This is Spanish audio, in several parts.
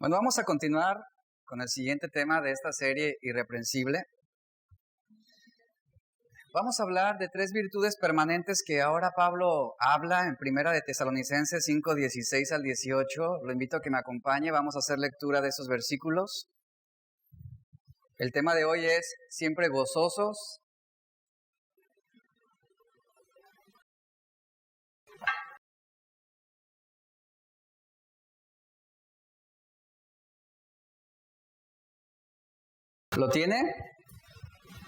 Bueno, vamos a continuar con el siguiente tema de esta serie irreprensible. Vamos a hablar de tres virtudes permanentes que ahora Pablo habla en Primera de Tesalonicenses 5, 16 al 18. Lo invito a que me acompañe, vamos a hacer lectura de esos versículos. El tema de hoy es siempre gozosos. ¿Lo tiene?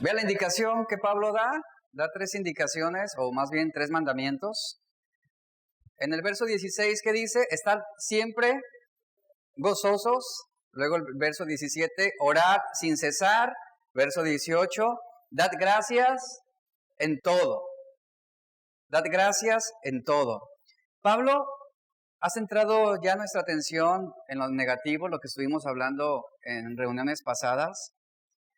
Vea la indicación que Pablo da tres indicaciones, o más bien tres mandamientos. En el verso 16, ¿qué dice? Estar siempre gozosos. Luego el verso 17, orad sin cesar. Verso 18, dad gracias en todo. Dad gracias en todo. Pablo ha centrado ya nuestra atención en lo negativo, lo que estuvimos hablando en reuniones pasadas.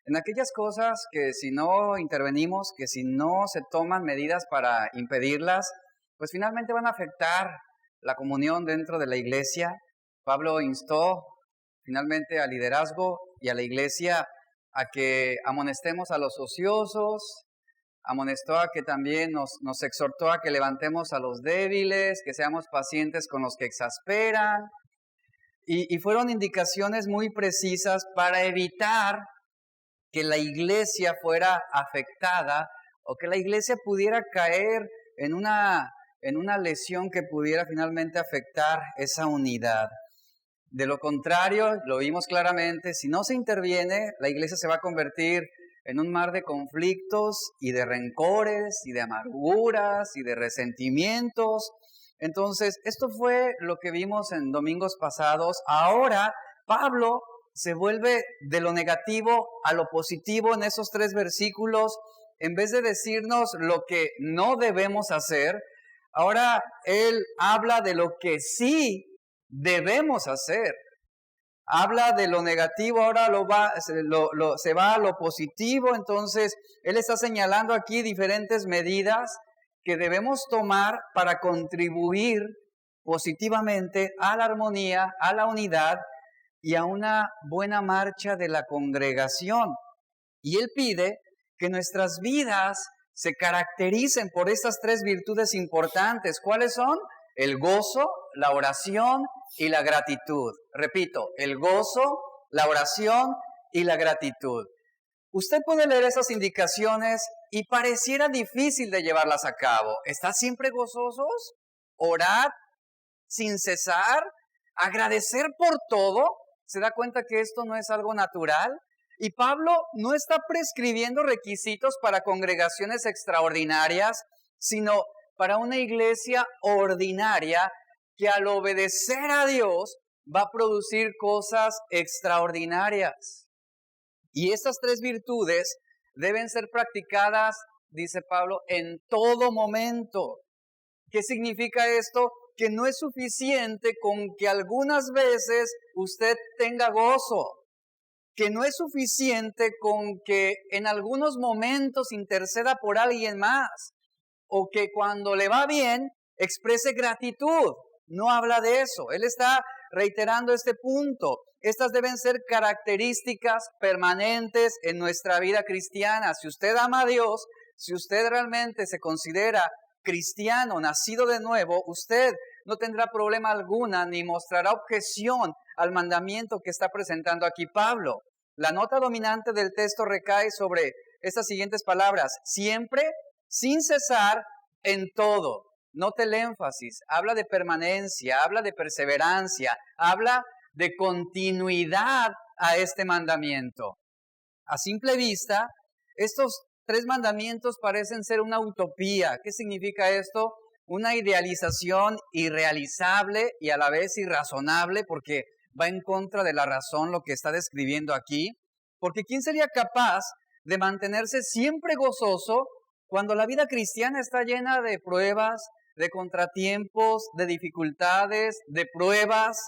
En aquellas cosas que si no intervenimos, que si no se toman medidas para impedirlas, pues finalmente van a afectar la comunión dentro de la iglesia. Pablo instó finalmente al liderazgo y a la iglesia a que amonestemos a los ociosos, amonestó a que también nos exhortó a que levantemos a los débiles, que seamos pacientes con los que exasperan. Y fueron indicaciones muy precisas para evitar que la iglesia fuera afectada o que la iglesia pudiera caer en una lesión que pudiera finalmente afectar esa unidad. De lo contrario, lo vimos claramente, si no se interviene, la iglesia se va a convertir en un mar de conflictos y de rencores y de amarguras y de resentimientos. Entonces, esto fue lo que vimos en domingos pasados. Ahora, Pablo se vuelve de lo negativo a lo positivo en esos tres versículos. En vez de decirnos lo que no debemos hacer, ahora él habla de lo que sí debemos hacer. Habla de lo negativo, ahora se va a lo positivo. Entonces, él está señalando aquí diferentes medidas que debemos tomar para contribuir positivamente a la armonía, a la unidad y a una buena marcha de la congregación. Y él pide que nuestras vidas se caractericen por estas tres virtudes importantes. ¿Cuáles son? El gozo, la oración y la gratitud. Repito, el gozo, la oración y la gratitud. Usted puede leer esas indicaciones y pareciera difícil de llevarlas a cabo. ¿Están siempre gozosos? ¿Orad sin cesar? ¿Agradecer por todo? ¿Se da cuenta que esto no es algo natural? Y Pablo no está prescribiendo requisitos para congregaciones extraordinarias, sino para una iglesia ordinaria que al obedecer a Dios va a producir cosas extraordinarias. Y estas tres virtudes deben ser practicadas, dice Pablo, en todo momento. ¿Qué significa esto? Que no es suficiente con que algunas veces usted tenga gozo, que no es suficiente con que en algunos momentos interceda por alguien más, o que cuando le va bien exprese gratitud. No habla de eso. Él está reiterando este punto. Estas deben ser características permanentes en nuestra vida cristiana. Si usted ama a Dios, si usted realmente se considera cristiano, nacido de nuevo, usted no tendrá problema alguna ni mostrará objeción al mandamiento que está presentando aquí Pablo. La nota dominante del texto recae sobre estas siguientes palabras: siempre, sin cesar, en todo. Note el énfasis, habla de permanencia, habla de perseverancia, habla de continuidad a este mandamiento. A simple vista, estos tres mandamientos parecen ser una utopía. ¿Qué significa esto? Una idealización irrealizable y a la vez irrazonable, porque va en contra de la razón lo que está describiendo aquí. Porque ¿quién sería capaz de mantenerse siempre gozoso cuando la vida cristiana está llena de pruebas, de contratiempos, de dificultades, de pruebas?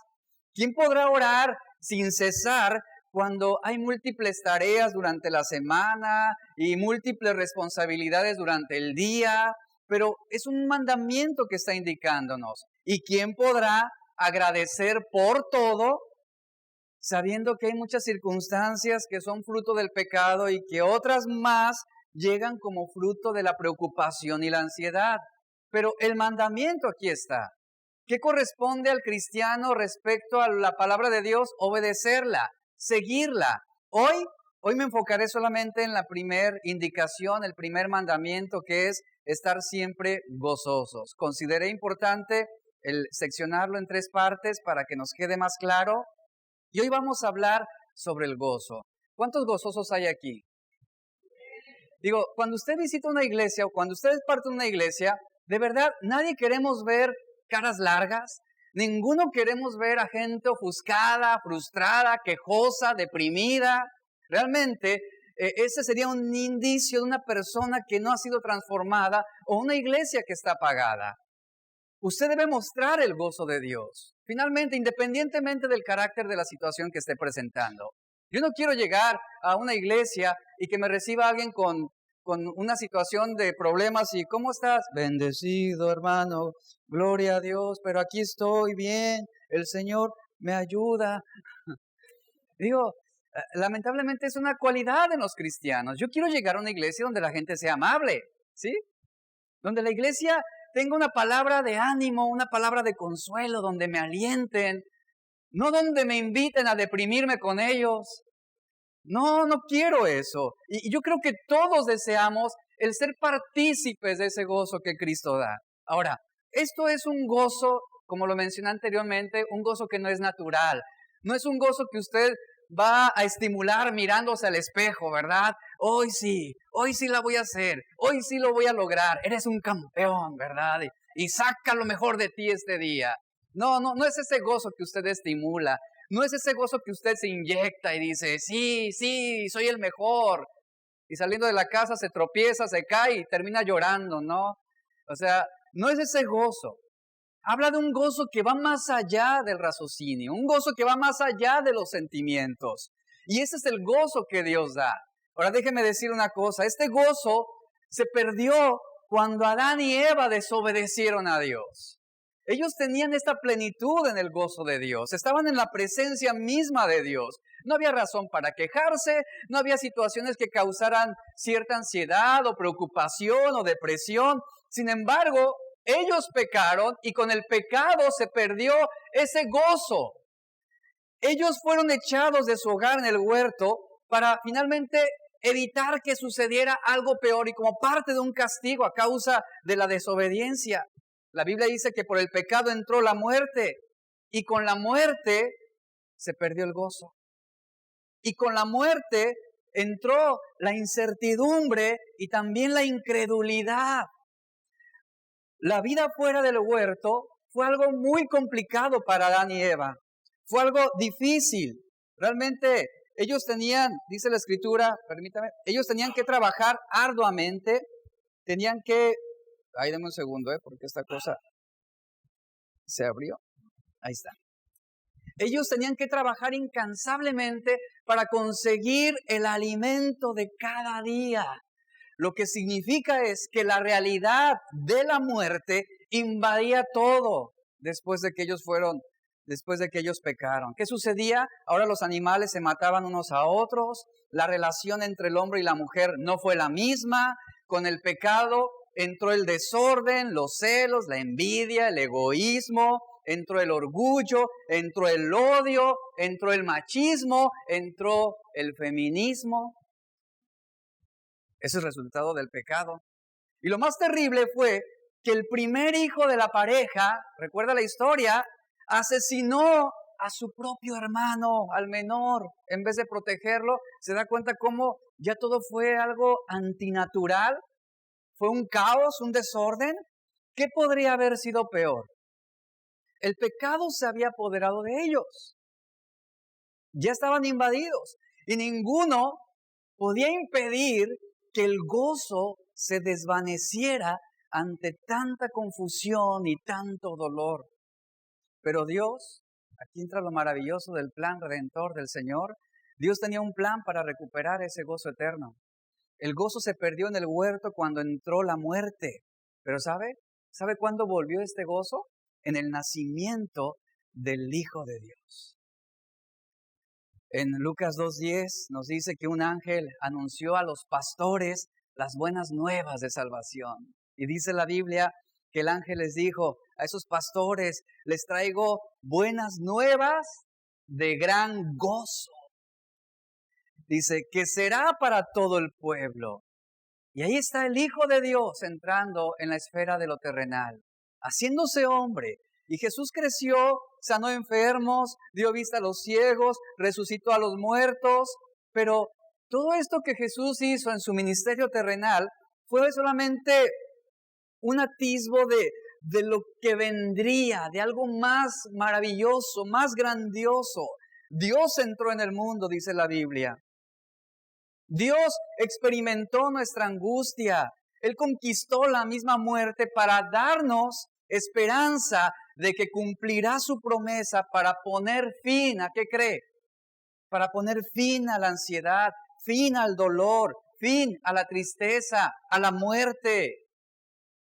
¿Quién podrá orar sin cesar cuando hay múltiples tareas durante la semana y múltiples responsabilidades durante el día? Pero es un mandamiento que está indicándonos. ¿Y quién podrá agradecer por todo sabiendo que hay muchas circunstancias que son fruto del pecado y que otras más llegan como fruto de la preocupación y la ansiedad. Pero el mandamiento aquí está. ¿Qué corresponde al cristiano respecto a la palabra de Dios? Obedecerla, seguirla. Hoy me enfocaré solamente en la primera indicación, el primer mandamiento, que es estar siempre gozosos. Consideré importante el seccionarlo en 3 partes para que nos quede más claro. Y hoy vamos a hablar sobre el gozo. ¿Cuántos gozosos hay aquí? Digo, cuando usted visita una iglesia o cuando usted es parte de una iglesia, de verdad, nadie queremos ver caras largas, ninguno queremos ver a gente ofuscada, frustrada, quejosa, deprimida. Realmente, ese sería un indicio de una persona que no ha sido transformada o una iglesia que está apagada. Usted debe mostrar el gozo de Dios. Finalmente, independientemente del carácter de la situación que esté presentando. Yo no quiero llegar a una iglesia y que me reciba alguien con una situación de problemas y ¿cómo estás? Bendecido, hermano, gloria a Dios, pero aquí estoy bien, el Señor me ayuda. Digo, lamentablemente es una cualidad en los cristianos. Yo quiero llegar a una iglesia donde la gente sea amable, ¿sí? Donde la iglesia tenga una palabra de ánimo, una palabra de consuelo, donde me alienten, no donde me inviten a deprimirme con ellos. No quiero eso. Y yo creo que todos deseamos el ser partícipes de ese gozo que Cristo da. Ahora, esto es un gozo, como lo mencioné anteriormente, un gozo que no es natural. No es un gozo que usted va a estimular mirándose al espejo, ¿verdad? Hoy sí la voy a hacer, hoy sí lo voy a lograr. Eres un campeón, ¿verdad? Y saca lo mejor de ti este día. No es ese gozo que usted estimula. No es ese gozo que usted se inyecta y dice, sí, soy el mejor. Y saliendo de la casa se tropieza, se cae y termina llorando, ¿no? O sea, no es ese gozo. Habla de un gozo que va más allá del raciocinio, un gozo que va más allá de los sentimientos. Y ese es el gozo que Dios da. Ahora déjeme decir una cosa, este gozo se perdió cuando Adán y Eva desobedecieron a Dios. Ellos tenían esta plenitud en el gozo de Dios, estaban en la presencia misma de Dios. No había razón para quejarse, no había situaciones que causaran cierta ansiedad o preocupación o depresión. Sin embargo, ellos pecaron y con el pecado se perdió ese gozo. Ellos fueron echados de su hogar en el huerto para finalmente evitar que sucediera algo peor y como parte de un castigo a causa de la desobediencia. La Biblia dice que por el pecado entró la muerte y con la muerte se perdió el gozo. Y con la muerte entró la incertidumbre y también la incredulidad. La vida fuera del huerto fue algo muy complicado para Adán y Eva. Fue algo difícil. Realmente ellos tenían, dice la Escritura, permítame, ellos tenían que trabajar arduamente, tenían que... Ahí dame un segundo, porque esta cosa se abrió. Ahí está. Ellos tenían que trabajar incansablemente para conseguir el alimento de cada día. Lo que significa es que la realidad de la muerte invadía todo después de que ellos pecaron. ¿Qué sucedía? Ahora los animales se mataban unos a otros, la relación entre el hombre y la mujer no fue la misma, con el pecado entró el desorden, los celos, la envidia, el egoísmo, entró el orgullo, entró el odio, entró el machismo, entró el feminismo. Ese es el resultado del pecado. Y lo más terrible fue que el primer hijo de la pareja, recuerda la historia, asesinó a su propio hermano, al menor. En vez de protegerlo, se da cuenta cómo ya todo fue algo antinatural. Fue un caos, un desorden. ¿Qué podría haber sido peor? El pecado se había apoderado de ellos. Ya estaban invadidos y ninguno podía impedir que el gozo se desvaneciera ante tanta confusión y tanto dolor. Pero Dios, aquí entra lo maravilloso del plan redentor del Señor, Dios tenía un plan para recuperar ese gozo eterno. El gozo se perdió en el huerto cuando entró la muerte. Pero ¿sabe cuándo volvió este gozo? En el nacimiento del Hijo de Dios. En Lucas 2:10 nos dice que un ángel anunció a los pastores las buenas nuevas de salvación. Y dice la Biblia que el ángel les dijo a esos pastores, les traigo buenas nuevas de gran gozo. Dice que será para todo el pueblo. Y ahí está el Hijo de Dios entrando en la esfera de lo terrenal, haciéndose hombre. Y Jesús creció, sanó enfermos, dio vista a los ciegos, resucitó a los muertos. Pero todo esto que Jesús hizo en su ministerio terrenal fue solamente un atisbo de lo que vendría, de algo más maravilloso, más grandioso. Dios entró en el mundo, dice la Biblia. Dios experimentó nuestra angustia. Él conquistó la misma muerte para darnos esperanza de que cumplirá su promesa para poner fin, ¿a qué cree? Para poner fin a la ansiedad, fin al dolor, fin a la tristeza, a la muerte.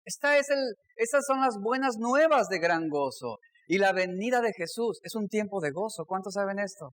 Esas son las buenas nuevas de gran gozo. Y la venida de Jesús es un tiempo de gozo. ¿Cuántos saben esto?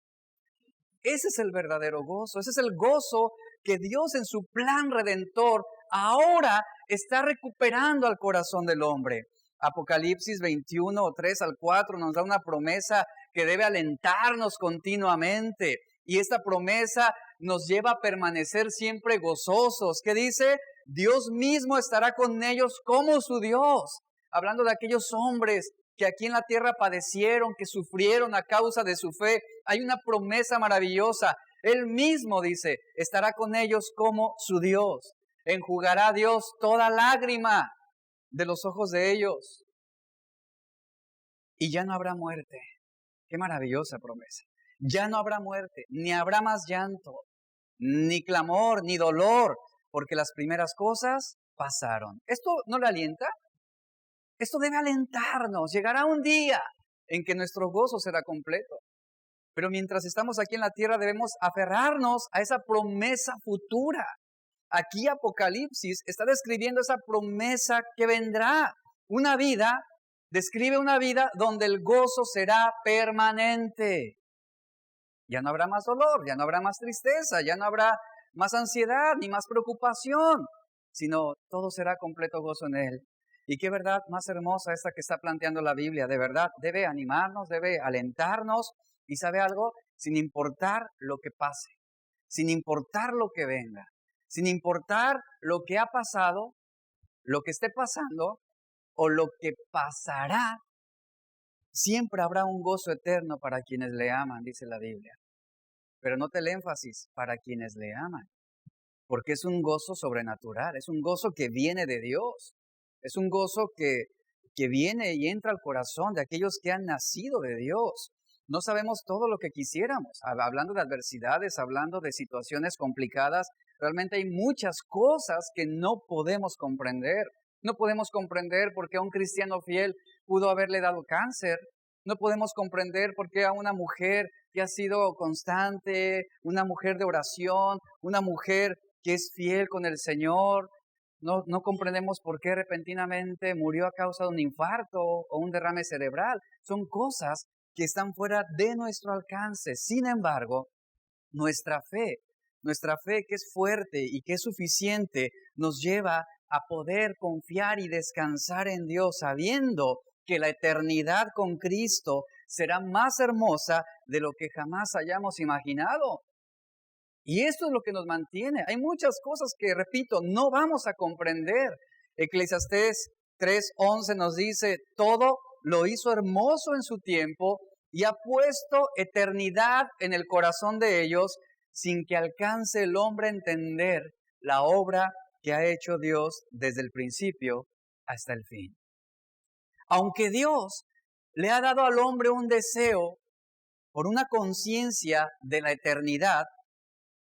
Ese es el verdadero gozo. Ese es el gozo que Dios en su plan redentor ahora está recuperando al corazón del hombre. Apocalipsis 21, 3 al 4 nos da una promesa que debe alentarnos continuamente. Y esta promesa nos lleva a permanecer siempre gozosos. ¿Qué dice? Dios mismo estará con ellos como su Dios. Hablando de aquellos hombres que aquí en la tierra padecieron, que sufrieron a causa de su fe. Hay una promesa maravillosa. Él mismo, dice, estará con ellos como su Dios. Enjugará Dios toda lágrima de los ojos de ellos. Y ya no habrá muerte. Qué maravillosa promesa. Ya no habrá muerte, ni habrá más llanto, ni clamor, ni dolor, porque las primeras cosas pasaron. ¿Esto no le alienta? Esto debe alentarnos. Llegará un día en que nuestro gozo será completo. Pero mientras estamos aquí en la tierra debemos aferrarnos a esa promesa futura. Aquí Apocalipsis está describiendo esa promesa que vendrá. Una vida, describe una vida donde el gozo será permanente. Ya no habrá más dolor, ya no habrá más tristeza, ya no habrá más ansiedad ni más preocupación, sino todo será completo gozo en Él. Y qué verdad más hermosa esta que está planteando la Biblia. De verdad, debe animarnos, debe alentarnos. ¿Y sabe algo? Sin importar lo que pase, sin importar lo que venga, sin importar lo que ha pasado, lo que esté pasando o lo que pasará, siempre habrá un gozo eterno para quienes le aman, dice la Biblia. Pero note el énfasis, para quienes le aman, porque es un gozo sobrenatural, es un gozo que viene de Dios, es un gozo que viene y entra al corazón de aquellos que han nacido de Dios. No sabemos todo lo que quisiéramos, hablando de adversidades, hablando de situaciones complicadas, realmente hay muchas cosas que no podemos comprender. No podemos comprender por qué a un cristiano fiel pudo haberle dado cáncer. No podemos comprender por qué a una mujer que ha sido constante, una mujer de oración, una mujer que es fiel con el Señor, no comprendemos por qué repentinamente murió a causa de un infarto o un derrame cerebral. Son cosas que están fuera de nuestro alcance. Sin embargo, nuestra fe que es fuerte y que es suficiente, nos lleva a poder confiar y descansar en Dios, sabiendo que la eternidad con Cristo será más hermosa de lo que jamás hayamos imaginado. Y esto es lo que nos mantiene. Hay muchas cosas que, repito, no vamos a comprender. Eclesiastés 3:11 nos dice, todo lo hizo hermoso en su tiempo y ha puesto eternidad en el corazón de ellos, sin que alcance el hombre a entender la obra que ha hecho Dios desde el principio hasta el fin. Aunque Dios le ha dado al hombre un deseo por una conciencia de la eternidad,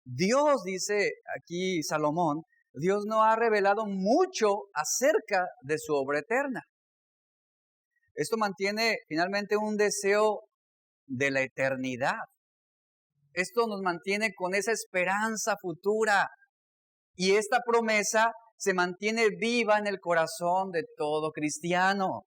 Dios, dice aquí Salomón, Dios no ha revelado mucho acerca de su obra eterna. Esto mantiene finalmente un deseo de la eternidad. Esto nos mantiene con esa esperanza futura. Y esta promesa se mantiene viva en el corazón de todo cristiano.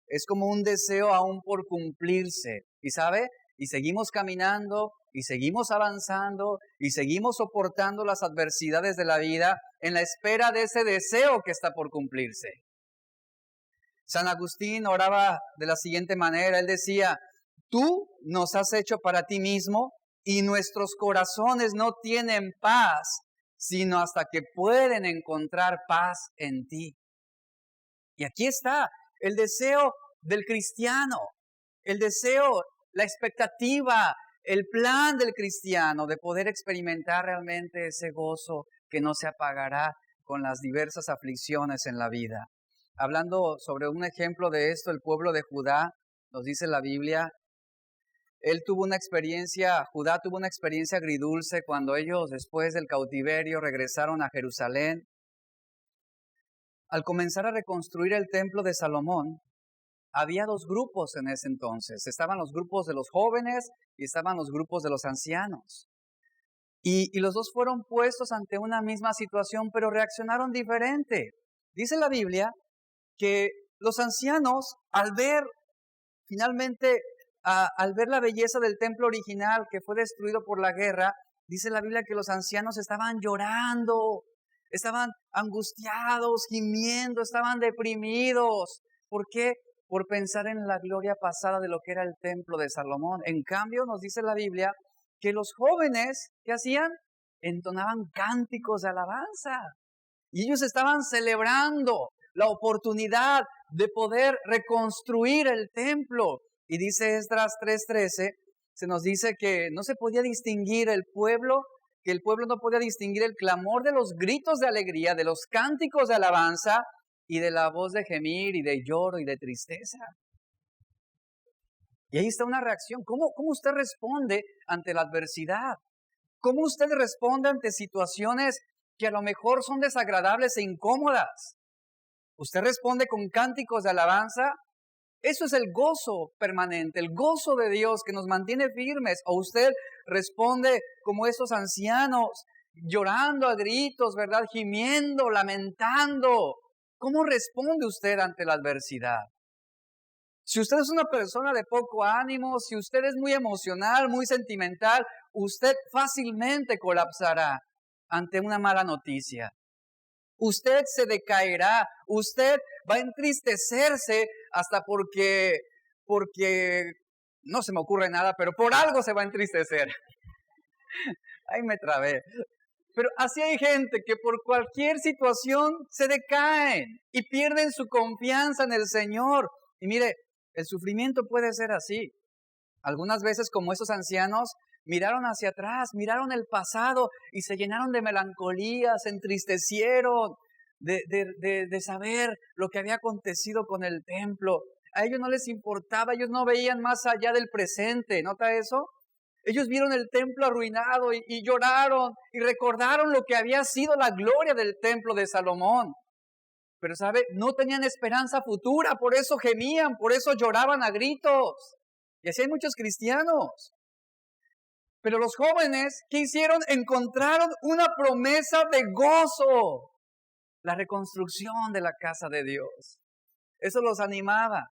Es como un deseo aún por cumplirse. ¿Y sabe? Y seguimos caminando y seguimos avanzando y seguimos soportando las adversidades de la vida en la espera de ese deseo que está por cumplirse. San Agustín oraba de la siguiente manera, él decía: tú nos has hecho para ti mismo y nuestros corazones no tienen paz, sino hasta que pueden encontrar paz en ti. Y aquí está el deseo del cristiano, el deseo, la expectativa, el plan del cristiano de poder experimentar realmente ese gozo que no se apagará con las diversas aflicciones en la vida. Hablando sobre un ejemplo de esto, el pueblo de Judá, nos dice la Biblia, Judá tuvo una experiencia agridulce cuando ellos después del cautiverio regresaron a Jerusalén. Al comenzar a reconstruir el templo de Salomón, había dos grupos en ese entonces. Estaban los grupos de los jóvenes y estaban los grupos de los ancianos. Y los dos fueron puestos ante una misma situación, pero reaccionaron diferente. Dice la Biblia que los ancianos, al ver la belleza del templo original que fue destruido por la guerra, dice la Biblia que los ancianos estaban llorando, estaban angustiados, gimiendo, estaban deprimidos. ¿Por qué? Por pensar en la gloria pasada de lo que era el templo de Salomón. En cambio, nos dice la Biblia que los jóvenes, ¿qué hacían? Entonaban cánticos de alabanza. Y ellos estaban celebrando la oportunidad de poder reconstruir el templo. Y dice Esdras 3:13, se nos dice que no se podía distinguir que el pueblo no podía distinguir el clamor de los gritos de alegría, de los cánticos de alabanza y de la voz de gemir y de lloro y de tristeza. Y ahí está una reacción. ¿Cómo usted responde ante la adversidad? ¿Cómo usted responde ante situaciones que a lo mejor son desagradables e incómodas? ¿Usted responde con cánticos de alabanza? Eso es el gozo permanente, el gozo de Dios que nos mantiene firmes. ¿O usted responde como esos ancianos, llorando a gritos, ¿verdad? Gimiendo, lamentando. ¿Cómo responde usted ante la adversidad? Si usted es una persona de poco ánimo, si usted es muy emocional, muy sentimental, usted fácilmente colapsará ante una mala noticia. Usted se decaerá, usted va a entristecerse hasta porque no se me ocurre nada, pero por algo se va a entristecer. Ahí me trabé. Pero así hay gente que por cualquier situación se decaen y pierden su confianza en el Señor. Y mire, el sufrimiento puede ser así. Algunas veces, como esos ancianos, miraron hacia atrás, miraron el pasado y se llenaron de melancolía, se entristecieron de saber lo que había acontecido con el templo. A ellos no les importaba, ellos no veían más allá del presente. ¿Nota eso? Ellos vieron el templo arruinado y lloraron y recordaron lo que había sido la gloria del templo de Salomón. Pero, ¿sabe? No tenían esperanza futura, por eso gemían, por eso lloraban a gritos. Y así hay muchos cristianos. Pero los jóvenes, ¿qué hicieron? Encontraron una promesa de gozo. La reconstrucción de la casa de Dios. Eso los animaba.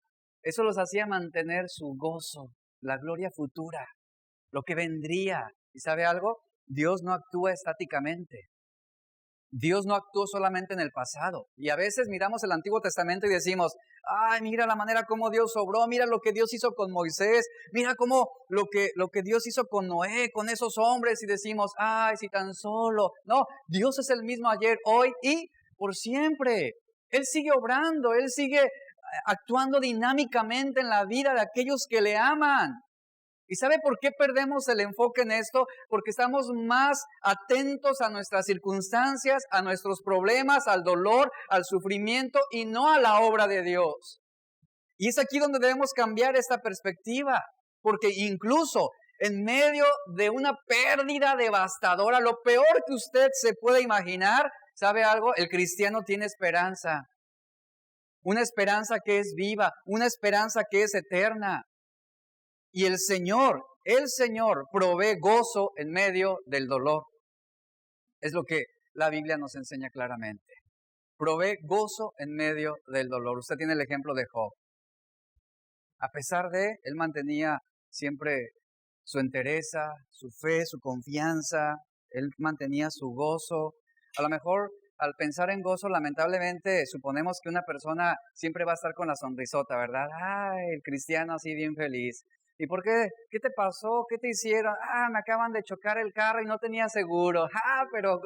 Eso los hacía mantener su gozo, la gloria futura, lo que vendría. ¿Y sabe algo? Dios no actúa estáticamente. Dios no actuó solamente en el pasado. Y a veces miramos el Antiguo Testamento y decimos, ay, mira la manera como Dios obró, mira lo que Dios hizo con Moisés, mira cómo lo que Dios hizo con Noé, con esos hombres, y decimos, ay, si tan solo. No, Dios es el mismo ayer, hoy y por siempre. Él sigue obrando, Él sigue actuando dinámicamente en la vida de aquellos que le aman. ¿Y sabe por qué perdemos el enfoque en esto? Porque estamos más atentos a nuestras circunstancias, a nuestros problemas, al dolor, al sufrimiento y no a la obra de Dios. Y es aquí donde debemos cambiar esta perspectiva, porque incluso en medio de una pérdida devastadora, lo peor que usted se puede imaginar, ¿sabe algo? El cristiano tiene esperanza. Una esperanza que es viva, una esperanza que es eterna. Y el Señor provee gozo en medio del dolor. Es lo que la Biblia nos enseña claramente. Provee gozo en medio del dolor. Usted tiene el ejemplo de Job. A pesar de, él mantenía siempre su entereza, su fe, su confianza. Él mantenía su gozo. A lo mejor al pensar en gozo, lamentablemente suponemos que una persona siempre va a estar con la sonrisota, ¿verdad? Ay, el cristiano así bien feliz. ¿Y por qué? ¿Qué te pasó? ¿Qué te hicieron? Ah, me acaban de chocar el carro y no tenía seguro. Ah, pero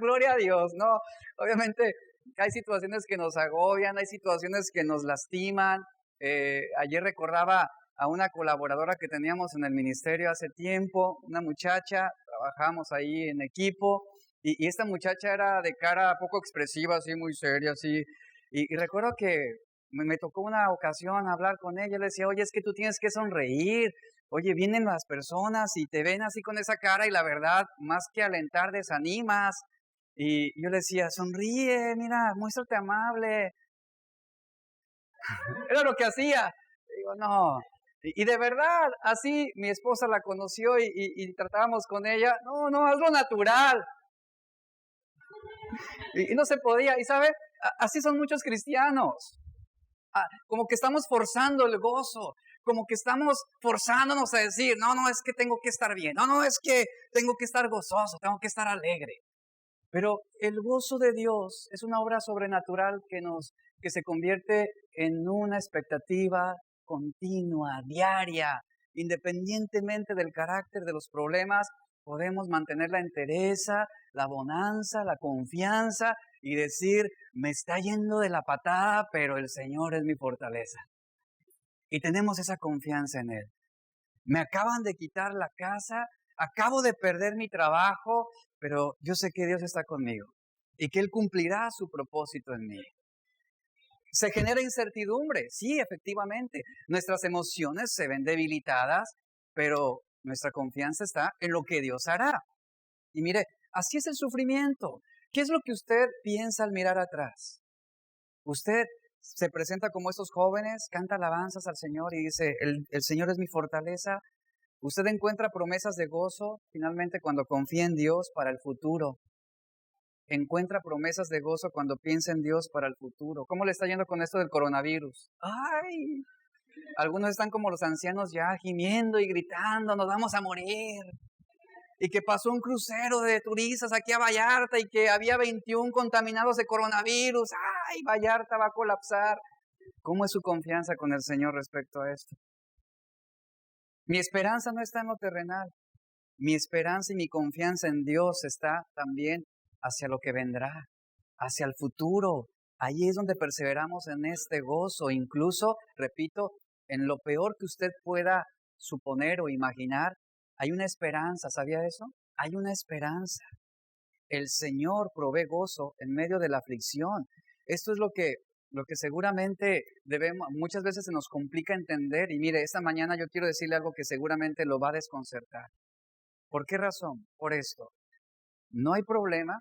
gloria a Dios, ¿no? Obviamente hay situaciones que nos agobian, hay situaciones que nos lastiman. Ayer recordaba a una colaboradora que teníamos en el ministerio hace tiempo, una muchacha, trabajamos ahí en equipo, y esta muchacha era de cara poco expresiva, así muy seria, así, y recuerdo que me tocó una ocasión hablar con ella. Le decía, oye, es que tú tienes que sonreír. Oye, vienen las personas y te ven así con esa cara y la verdad, más que alentar, desanimas. Y yo le decía, sonríe, mira, muéstrate amable. Era lo que hacía. Digo, no. Y de verdad, así mi esposa la conoció y tratábamos con ella. No, hazlo natural. Y no se podía. Y ¿sabe? Así son muchos cristianos. Como que estamos forzando el gozo, como que estamos forzándonos a decir, no, es que tengo que estar bien, no, es que tengo que estar gozoso, tengo que estar alegre. Pero el gozo de Dios es una obra sobrenatural que se convierte en una expectativa continua, diaria, independientemente del carácter de los problemas. Podemos mantener la entereza, la bonanza, la confianza y decir, me está yendo de la patada, pero el Señor es mi fortaleza. Y tenemos esa confianza en Él. Me acaban de quitar la casa, acabo de perder mi trabajo, pero yo sé que Dios está conmigo y que Él cumplirá su propósito en mí. Se genera incertidumbre, sí, efectivamente. Nuestras emociones se ven debilitadas, pero nuestra confianza está en lo que Dios hará. Y mire, así es el sufrimiento. ¿Qué es lo que usted piensa al mirar atrás? Usted se presenta como estos jóvenes, canta alabanzas al Señor y dice, el Señor es mi fortaleza. Usted encuentra promesas de gozo finalmente cuando confía en Dios para el futuro. Encuentra promesas de gozo cuando piensa en Dios para el futuro. ¿Cómo le está yendo con esto del coronavirus? ¡Ay! Algunos están como los ancianos ya gimiendo y gritando, nos vamos a morir. Y que pasó un crucero de turistas aquí a Vallarta y que había 21 contaminados de coronavirus. ¡Ay, Vallarta va a colapsar! ¿Cómo es su confianza con el Señor respecto a esto? Mi esperanza no está en lo terrenal. Mi esperanza y mi confianza en Dios está también hacia lo que vendrá, hacia el futuro. Allí es donde perseveramos en este gozo. Incluso, repito, en lo peor que usted pueda suponer o imaginar, hay una esperanza. ¿Sabía eso? Hay una esperanza. El Señor provee gozo en medio de la aflicción. Esto es lo que seguramente muchas veces se nos complica entender. Y mire, esta mañana yo quiero decirle algo que seguramente lo va a desconcertar. ¿Por qué razón? Por esto. No hay problema,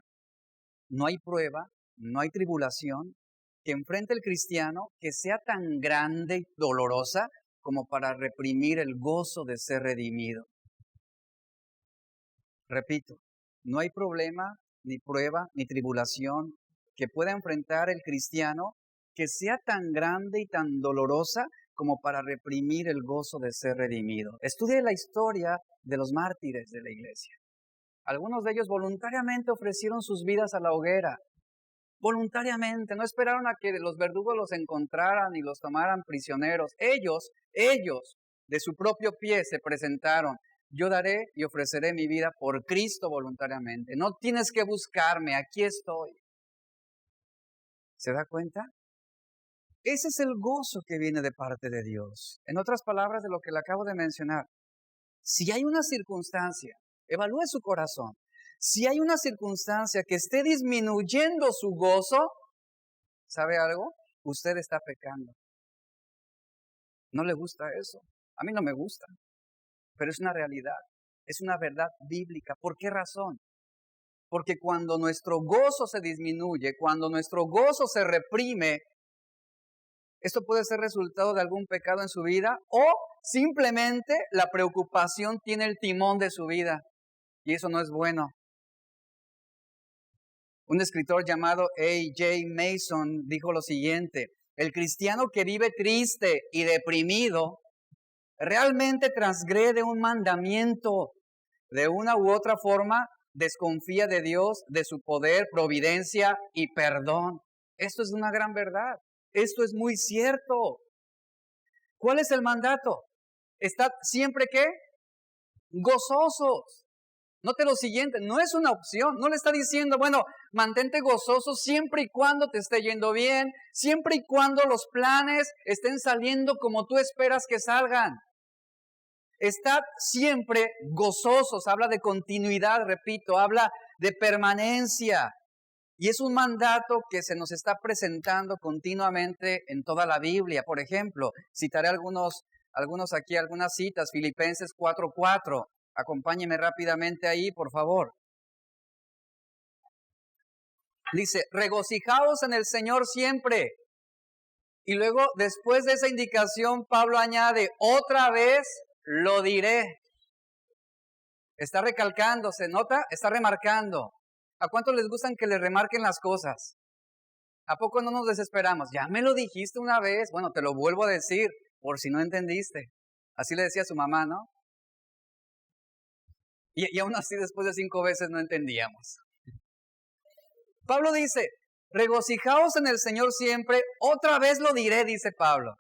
no hay prueba, no hay tribulación que enfrente el cristiano que sea tan grande y dolorosa como para reprimir el gozo de ser redimido. Repito, no hay problema, ni prueba, ni tribulación que pueda enfrentar el cristiano que sea tan grande y tan dolorosa como para reprimir el gozo de ser redimido. Estudie la historia de los mártires de la iglesia. Algunos de ellos voluntariamente ofrecieron sus vidas a la hoguera. Voluntariamente, no esperaron a que los verdugos los encontraran y los tomaran prisioneros. Ellos, de su propio pie se presentaron. Yo daré y ofreceré mi vida por Cristo voluntariamente. No tienes que buscarme, aquí estoy. ¿Se da cuenta? Ese es el gozo que viene de parte de Dios. En otras palabras, de lo que le acabo de mencionar. Si hay una circunstancia, evalúe su corazón. Si hay una circunstancia que esté disminuyendo su gozo, ¿sabe algo? Usted está pecando. No le gusta eso. A mí no me gusta. Pero es una realidad. Es una verdad bíblica. ¿Por qué razón? Porque cuando nuestro gozo se disminuye, cuando nuestro gozo se reprime, esto puede ser resultado de algún pecado en su vida o simplemente la preocupación tiene el timón de su vida. Y eso no es bueno. Un escritor llamado A.J. Mason dijo lo siguiente: el cristiano que vive triste y deprimido realmente transgrede un mandamiento, de una u otra forma, desconfía de Dios, de su poder, providencia y perdón. Esto es una gran verdad. Esto es muy cierto. ¿Cuál es el mandato? Estad siempre, ¿qué? Gozosos. Note lo siguiente, no es una opción, no le está diciendo, bueno, mantente gozoso siempre y cuando te esté yendo bien, siempre y cuando los planes estén saliendo como tú esperas que salgan. Estad siempre gozosos, habla de continuidad, repito, habla de permanencia. Y es un mandato que se nos está presentando continuamente en toda la Biblia. Por ejemplo, citaré algunas citas, Filipenses 4:4. Acompáñeme rápidamente ahí, por favor. Dice, regocijaos en el Señor siempre. Y luego, después de esa indicación, Pablo añade, otra vez lo diré. Está recalcando, ¿se nota? Está remarcando. ¿A cuántos les gustan que les remarquen las cosas? ¿A poco no nos desesperamos? Ya me lo dijiste una vez, bueno, te lo vuelvo a decir, por si no entendiste. Así le decía a su mamá, ¿no? Y aún así después de 5 veces no entendíamos. Pablo dice, regocijaos en el Señor siempre, otra vez lo diré, dice Pablo.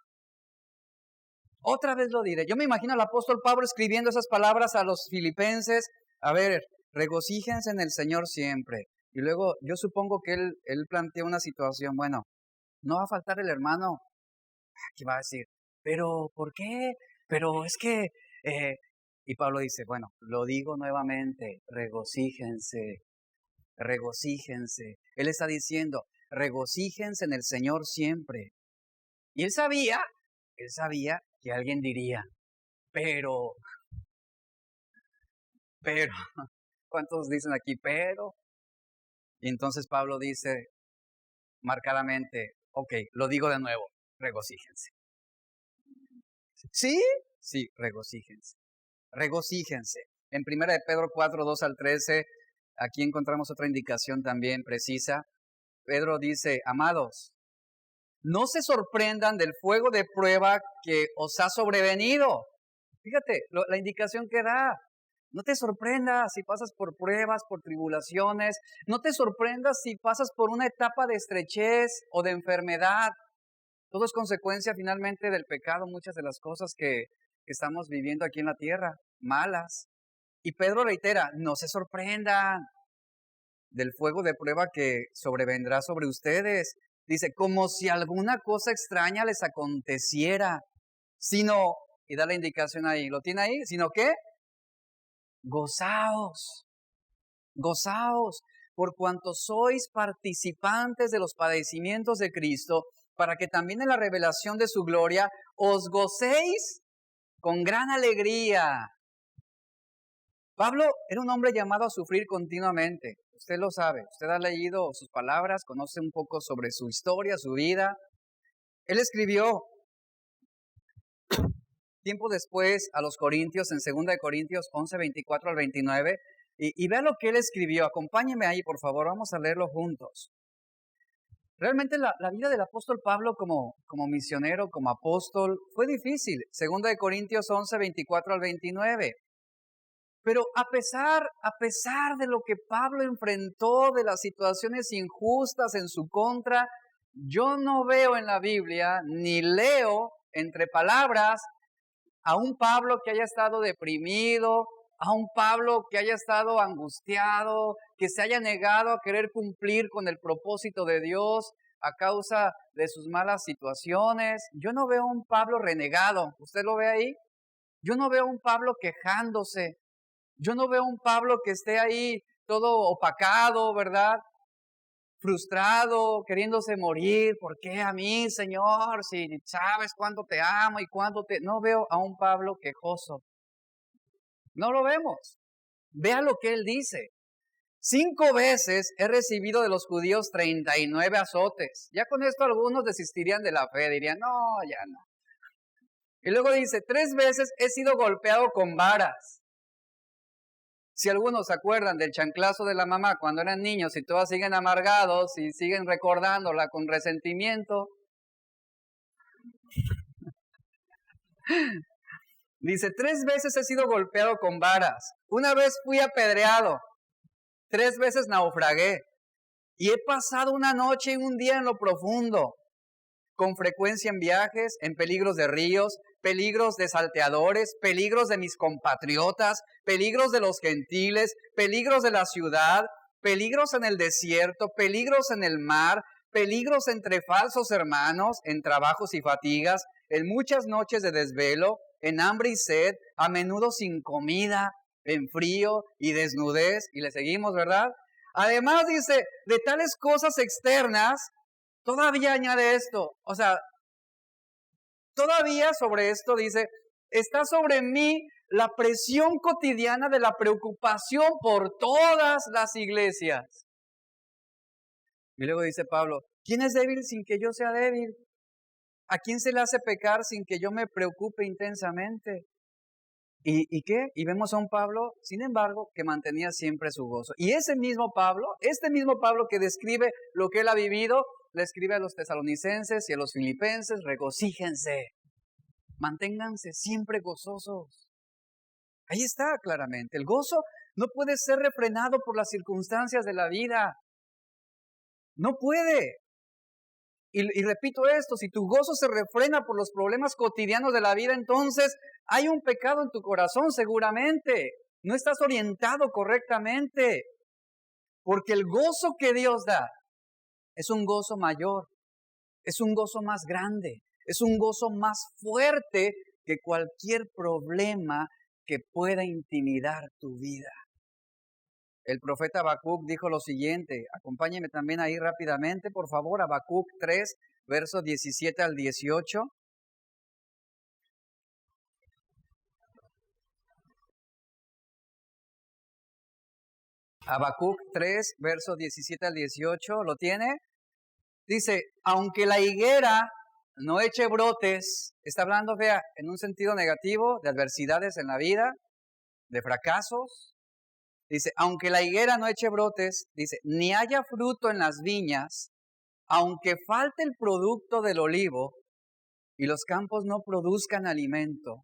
Otra vez lo diré. Yo me imagino al apóstol Pablo escribiendo esas palabras a los filipenses. A ver, regocíjense en el Señor siempre. Y luego yo supongo que él plantea una situación, bueno, no va a faltar el hermano. ¿Qué va a decir? Pero, ¿por qué? Pero es que... Y Pablo dice, bueno, lo digo nuevamente, regocíjense, regocíjense. Él está diciendo, regocíjense en el Señor siempre. Y él sabía que alguien diría, pero, ¿cuántos dicen aquí pero? Y entonces Pablo dice marcadamente, ok, lo digo de nuevo, regocíjense. ¿Sí? Sí, regocíjense. Regocíjense. En 1 de Pedro 4:2-13, aquí encontramos otra indicación también precisa. Pedro dice, amados, no se sorprendan del fuego de prueba que os ha sobrevenido. Fíjate, la indicación que da. No te sorprendas si pasas por pruebas, por tribulaciones. No te sorprendas si pasas por una etapa de estrechez o de enfermedad. Todo es consecuencia finalmente del pecado, muchas de las cosas que estamos viviendo aquí en la tierra, malas. Y Pedro reitera, no se sorprendan del fuego de prueba que sobrevendrá sobre ustedes. Dice, como si alguna cosa extraña les aconteciera, sino, y da la indicación ahí, ¿lo tiene ahí? ¿Sino qué? Gozaos, gozaos, por cuanto sois participantes de los padecimientos de Cristo, para que también en la revelación de su gloria os gocéis con gran alegría. Pablo era un hombre llamado a sufrir continuamente. Usted lo sabe, usted ha leído sus palabras, conoce un poco sobre su historia, su vida. Él escribió tiempo después a los Corintios, en 2 de Corintios 11:24-29, y vea lo que él escribió. Acompáñeme ahí, por favor, vamos a leerlo juntos. Realmente la vida del apóstol Pablo como misionero, como apóstol, fue difícil. 2 de Corintios 11:24-29. Pero a pesar de lo que Pablo enfrentó, de las situaciones injustas en su contra, yo no veo en la Biblia, ni leo entre palabras, a un Pablo que haya estado deprimido, a un Pablo que haya estado angustiado, que se haya negado a querer cumplir con el propósito de Dios a causa de sus malas situaciones. Yo no veo a un Pablo renegado. ¿Usted lo ve ahí? Yo no veo a un Pablo quejándose. Yo no veo a un Pablo que esté ahí todo opacado, ¿verdad? Frustrado, queriéndose morir. ¿Por qué a mí, Señor? Si sabes cuánto te amo y cuánto te... No veo a un Pablo quejoso. No lo vemos. Vea lo que él dice. 5 veces he recibido de los judíos 39 azotes. Ya con esto algunos desistirían de la fe, dirían, no, ya no. Y luego dice, 3 veces he sido golpeado con varas. Si algunos se acuerdan del chanclazo de la mamá cuando eran niños y todos siguen amargados y siguen recordándola con resentimiento. Dice, 3 veces he sido golpeado con varas, una vez fui apedreado, 3 veces naufragué, y he pasado una noche y un día en lo profundo, con frecuencia en viajes, en peligros de ríos, peligros de salteadores, peligros de mis compatriotas, peligros de los gentiles, peligros de la ciudad, peligros en el desierto, peligros en el mar, peligros entre falsos hermanos, en trabajos y fatigas, en muchas noches de desvelo, en hambre y sed, a menudo sin comida, en frío y desnudez, y le seguimos, ¿verdad? Además dice, de tales cosas externas, todavía añade esto, o sea, todavía sobre esto dice, está sobre mí la presión cotidiana de la preocupación por todas las iglesias. Y luego dice Pablo, ¿quién es débil sin que yo sea débil? ¿A quién se le hace pecar sin que yo me preocupe intensamente? ¿Y qué? Y vemos a un Pablo, sin embargo, que mantenía siempre su gozo. Y ese mismo Pablo, este mismo Pablo que describe lo que él ha vivido, le escribe a los tesalonicenses y a los filipenses, regocíjense, manténganse siempre gozosos. Ahí está claramente, el gozo no puede ser refrenado por las circunstancias de la vida. No puede. Y repito esto, si tu gozo se refrena por los problemas cotidianos de la vida, entonces hay un pecado en tu corazón seguramente. No estás orientado correctamente. Porque el gozo que Dios da es un gozo mayor, es un gozo más grande, es un gozo más fuerte que cualquier problema que pueda intimidar tu vida. El profeta Habacuc dijo lo siguiente, acompáñeme también ahí rápidamente, por favor, Habacuc 3, versos 17 al 18. Habacuc 3, versos 17 al 18, ¿lo tiene? Dice, aunque la higuera no eche brotes, está hablando, vea, en un sentido negativo, de adversidades en la vida, de fracasos. Dice, aunque la higuera no eche brotes, dice, ni haya fruto en las viñas, aunque falte el producto del olivo y los campos no produzcan alimento,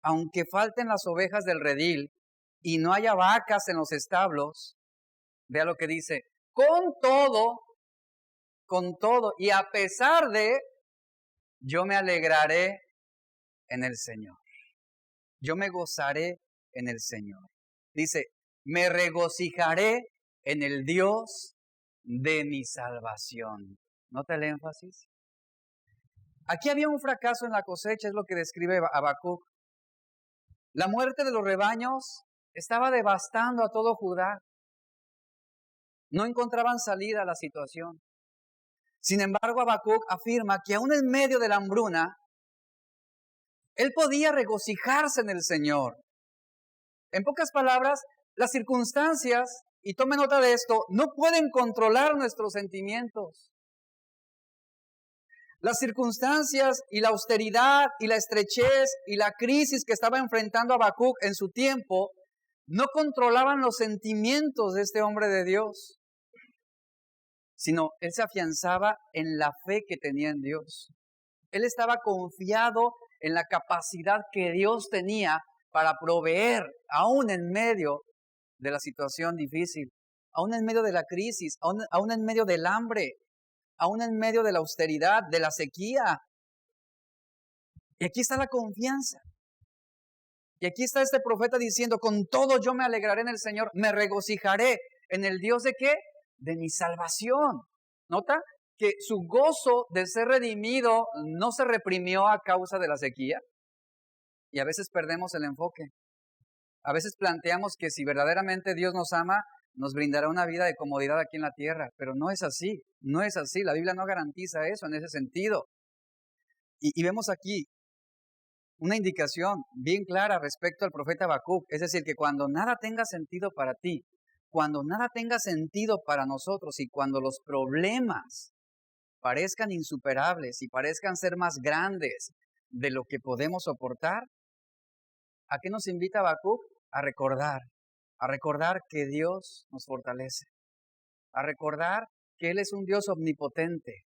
aunque falten las ovejas del redil y no haya vacas en los establos, vea lo que dice, con todo, y a pesar de, yo me alegraré en el Señor. Yo me gozaré en el Señor. Dice, me regocijaré en el Dios de mi salvación. ¿Nota el énfasis? Aquí había un fracaso en la cosecha, es lo que describe Habacuc. La muerte de los rebaños estaba devastando a todo Judá. No encontraban salida a la situación. Sin embargo, Habacuc afirma que aún en medio de la hambruna, él podía regocijarse en el Señor. En pocas palabras, las circunstancias, y tome nota de esto, no pueden controlar nuestros sentimientos. Las circunstancias y la austeridad y la estrechez y la crisis que estaba enfrentando Habacuc en su tiempo no controlaban los sentimientos de este hombre de Dios, sino él se afianzaba en la fe que tenía en Dios. Él estaba confiado en la capacidad que Dios tenía para proveer, aún en medio de la situación difícil, aún en medio de la crisis, aún en medio del hambre, aún en medio de la austeridad, de la sequía. Y aquí está la confianza. Y aquí está este profeta diciendo, con todo yo me alegraré en el Señor, me regocijaré en el Dios de ¿qué? De mi salvación. ¿Nota? Que su gozo de ser redimido no se reprimió a causa de la sequía. Y a veces perdemos el enfoque. A veces planteamos que si verdaderamente Dios nos ama, nos brindará una vida de comodidad aquí en la tierra, pero no es así, no es así. La Biblia no garantiza eso en ese sentido. Y vemos aquí una indicación bien clara respecto al profeta Habacuc, es decir, que cuando nada tenga sentido para ti, cuando nada tenga sentido para nosotros y cuando los problemas parezcan insuperables y parezcan ser más grandes de lo que podemos soportar, ¿a qué nos invita Habacuc? A recordar que Dios nos fortalece, a recordar que Él es un Dios omnipotente,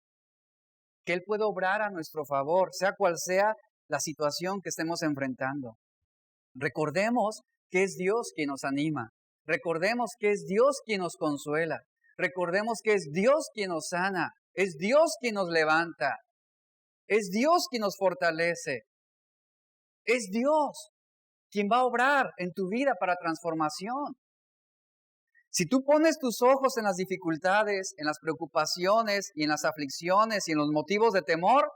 que Él puede obrar a nuestro favor, sea cual sea la situación que estemos enfrentando. Recordemos que es Dios quien nos anima. Recordemos que es Dios quien nos consuela. Recordemos que es Dios quien nos sana. Es Dios quien nos levanta. Es Dios quien nos fortalece. Es Dios quien va a obrar en tu vida para transformación. Si tú pones tus ojos en las dificultades, en las preocupaciones y en las aflicciones y en los motivos de temor,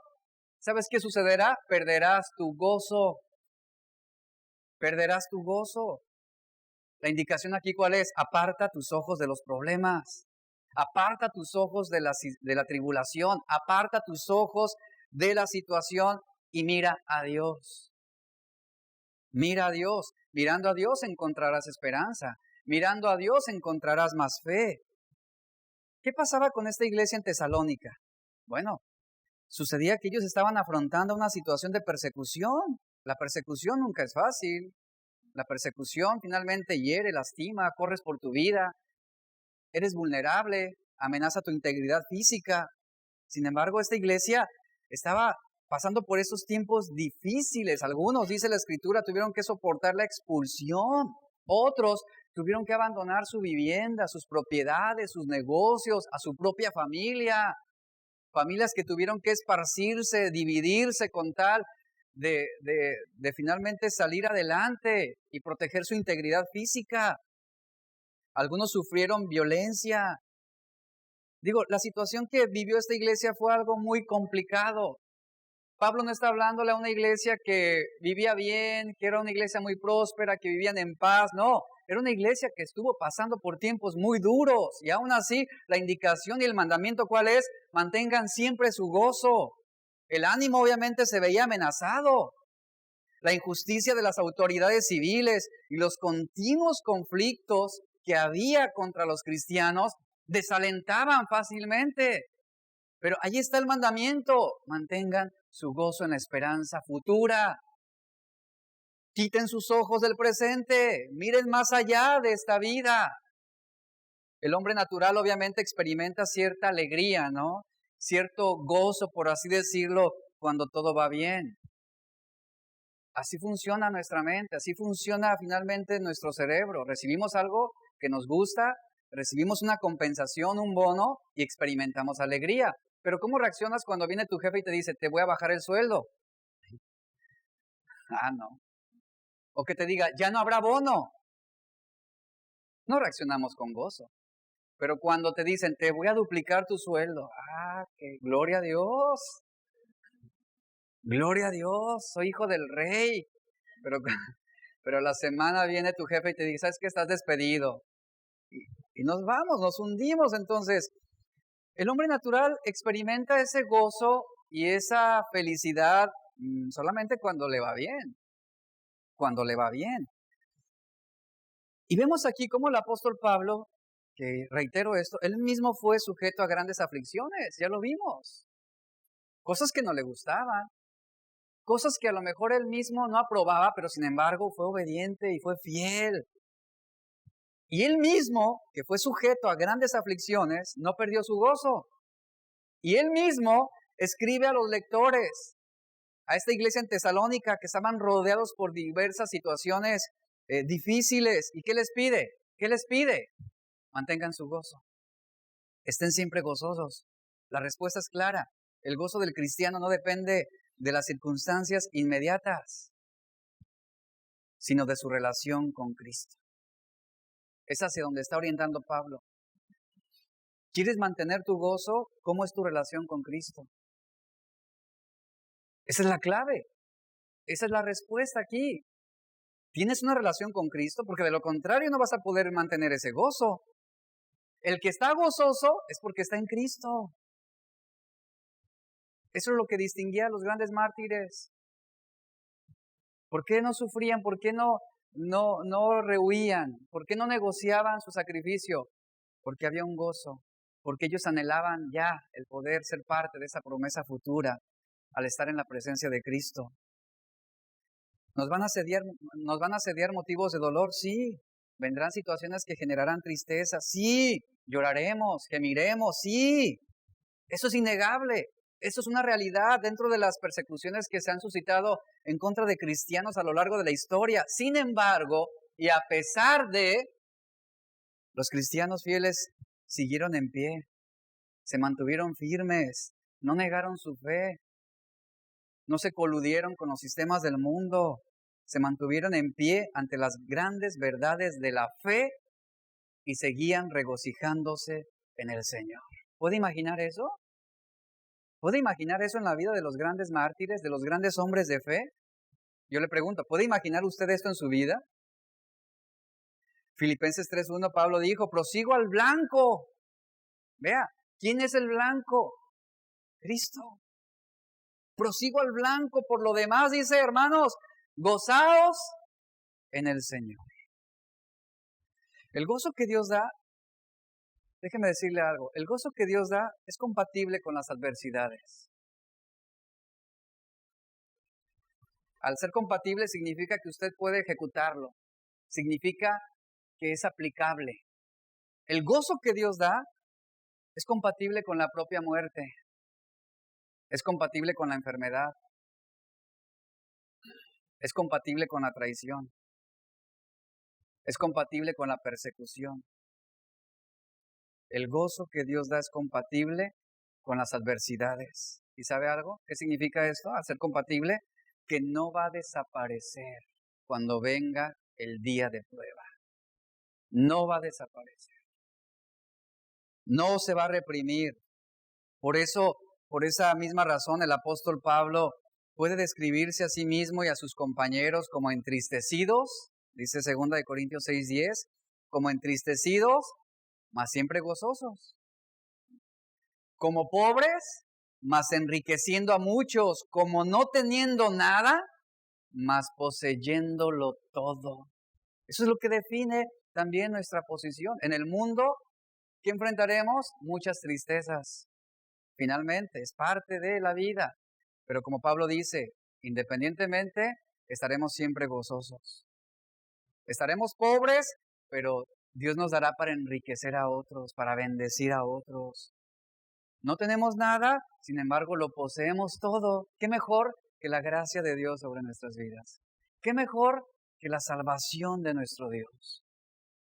¿sabes qué sucederá? Perderás tu gozo. Perderás tu gozo. La indicación aquí, ¿cuál es? Aparta tus ojos de los problemas. Aparta tus ojos de la tribulación. Aparta tus ojos de la situación y mira a Dios. Mira a Dios. Mirando a Dios encontrarás esperanza. Mirando a Dios encontrarás más fe. ¿Qué pasaba con esta iglesia en Tesalónica? Bueno, sucedía que ellos estaban afrontando una situación de persecución. La persecución nunca es fácil. La persecución finalmente hiere, lastima, corres por tu vida. Eres vulnerable, amenaza tu integridad física. Sin embargo, esta iglesia estaba pasando por esos tiempos difíciles. Algunos, dice la Escritura, tuvieron que soportar la expulsión. Otros tuvieron que abandonar su vivienda, sus propiedades, sus negocios, a su propia familia. Familias que tuvieron que esparcirse, dividirse con tal de finalmente salir adelante y proteger su integridad física. Algunos sufrieron violencia. Digo, la situación que vivió esta iglesia fue algo muy complicado. Pablo no está hablándole a una iglesia que vivía bien, que era una iglesia muy próspera, que vivían en paz. No, era una iglesia que estuvo pasando por tiempos muy duros. Y aún así, la indicación y el mandamiento, ¿cuál es? Mantengan siempre su gozo. El ánimo obviamente se veía amenazado. La injusticia de las autoridades civiles y los continuos conflictos que había contra los cristianos desalentaban fácilmente. Pero allí está el mandamiento: mantengan su gozo en la esperanza futura. Quiten sus ojos del presente, miren más allá de esta vida. El hombre natural obviamente experimenta cierta alegría, ¿no? Cierto gozo, por así decirlo, cuando todo va bien. Así funciona nuestra mente, así funciona finalmente nuestro cerebro. Recibimos algo que nos gusta, recibimos una compensación, un bono y experimentamos alegría. Pero ¿cómo reaccionas cuando viene tu jefe y te dice, te voy a bajar el sueldo? No. O que te diga, ya no habrá bono. No reaccionamos con gozo. Pero cuando te dicen, te voy a duplicar tu sueldo. ¡Qué gloria a Dios! Gloria a Dios, soy hijo del rey. Pero la semana viene tu jefe y te dice, ¿sabes qué? Estás despedido. Y nos vamos, nos hundimos. Entonces, el hombre natural experimenta ese gozo y esa felicidad solamente cuando le va bien. Cuando le va bien. Y vemos aquí cómo el apóstol Pablo, que reitero esto, él mismo fue sujeto a grandes aflicciones, ya lo vimos. Cosas que no le gustaban. Cosas que a lo mejor él mismo no aprobaba, pero sin embargo fue obediente y fue fiel. Y él mismo, que fue sujeto a grandes aflicciones, no perdió su gozo. Y él mismo escribe a los lectores, a esta iglesia en Tesalónica, que estaban rodeados por diversas situaciones difíciles. ¿Y qué les pide? ¿Qué les pide? Mantengan su gozo. Estén siempre gozosos. La respuesta es clara. El gozo del cristiano no depende de las circunstancias inmediatas, sino de su relación con Cristo. Es hacia donde está orientando Pablo. ¿Quieres mantener tu gozo? ¿Cómo es tu relación con Cristo? Esa es la clave. Esa es la respuesta aquí. ¿Tienes una relación con Cristo? Porque de lo contrario no vas a poder mantener ese gozo. El que está gozoso es porque está en Cristo. Eso es lo que distinguía a los grandes mártires. ¿Por qué no sufrían? ¿Por qué no rehuían? ¿Por qué no negociaban su sacrificio? Porque había un gozo. Porque ellos anhelaban ya el poder ser parte de esa promesa futura al estar en la presencia de Cristo. ¿Nos van a asediar motivos de dolor? Sí. ¿Vendrán situaciones que generarán tristeza? Sí. ¿Lloraremos? ¿Gemiremos? Sí. Eso es innegable. Eso es una realidad dentro de las persecuciones que se han suscitado en contra de cristianos a lo largo de la historia. Sin embargo, y a pesar de, los cristianos fieles siguieron en pie, se mantuvieron firmes, no negaron su fe, no se coludieron con los sistemas del mundo, se mantuvieron en pie ante las grandes verdades de la fe y seguían regocijándose en el Señor. ¿Puede imaginar eso? ¿Puede imaginar eso en la vida de los grandes mártires, de los grandes hombres de fe? Yo le pregunto, ¿puede imaginar usted esto en su vida? Filipenses 3:1, Pablo dijo, prosigo al blanco. Vea, ¿quién es el blanco? Cristo. Prosigo al blanco, por lo demás, dice, hermanos, gozaos en el Señor. El gozo que Dios da, déjeme decirle algo, el gozo que Dios da es compatible con las adversidades. Al ser compatible significa que usted puede ejecutarlo, significa que es aplicable. El gozo que Dios da es compatible con la propia muerte, es compatible con la enfermedad, es compatible con la traición, es compatible con la persecución. El gozo que Dios da es compatible con las adversidades. ¿Y sabe algo? ¿Qué significa esto? Al ser compatible, que no va a desaparecer cuando venga el día de prueba. No va a desaparecer. No se va a reprimir. Por eso, por esa misma razón, el apóstol Pablo puede describirse a sí mismo y a sus compañeros como entristecidos, dice 2 Corintios 6:10, como entristecidos, mas siempre gozosos. Como pobres, mas enriqueciendo a muchos, como no teniendo nada, mas poseyéndolo todo. Eso es lo que define también nuestra posición. En el mundo, ¿qué enfrentaremos? Muchas tristezas. Finalmente, es parte de la vida. Pero como Pablo dice, independientemente, estaremos siempre gozosos. Estaremos pobres, pero Dios nos dará para enriquecer a otros, para bendecir a otros. No tenemos nada, sin embargo lo poseemos todo. ¿Qué mejor que la gracia de Dios sobre nuestras vidas? ¿Qué mejor que la salvación de nuestro Dios?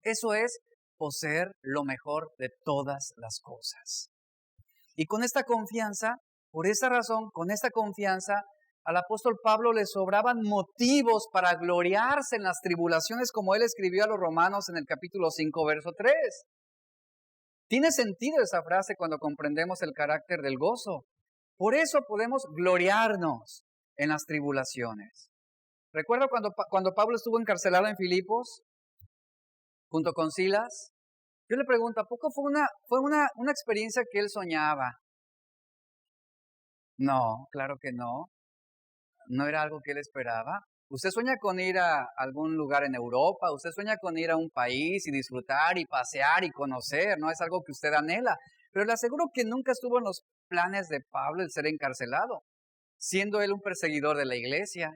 Eso es poseer lo mejor de todas las cosas. Y con esta confianza, por esa razón, con esta confianza, al apóstol Pablo le sobraban motivos para gloriarse en las tribulaciones, como él escribió a los romanos en el capítulo 5, verso 3. Tiene sentido esa frase cuando comprendemos el carácter del gozo. Por eso podemos gloriarnos en las tribulaciones. ¿Recuerda cuando Pablo estuvo encarcelado en Filipos, junto con Silas? Yo le pregunto, ¿a poco fue una experiencia que él soñaba? No, claro que no. No era algo que él esperaba. Usted sueña con ir a algún lugar en Europa, usted sueña con ir a un país y disfrutar y pasear y conocer, no es algo que usted anhela. Pero le aseguro que nunca estuvo en los planes de Pablo el ser encarcelado, siendo él un perseguidor de la iglesia,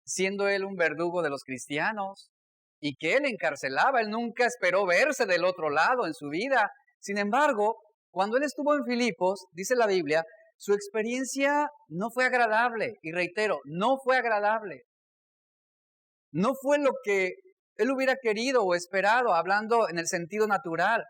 siendo él un verdugo de los cristianos, y que él encarcelaba, él nunca esperó verse del otro lado en su vida. Sin embargo, cuando él estuvo en Filipos, dice la Biblia, su experiencia no fue agradable, y reitero, no fue agradable. No fue lo que él hubiera querido o esperado, hablando en el sentido natural.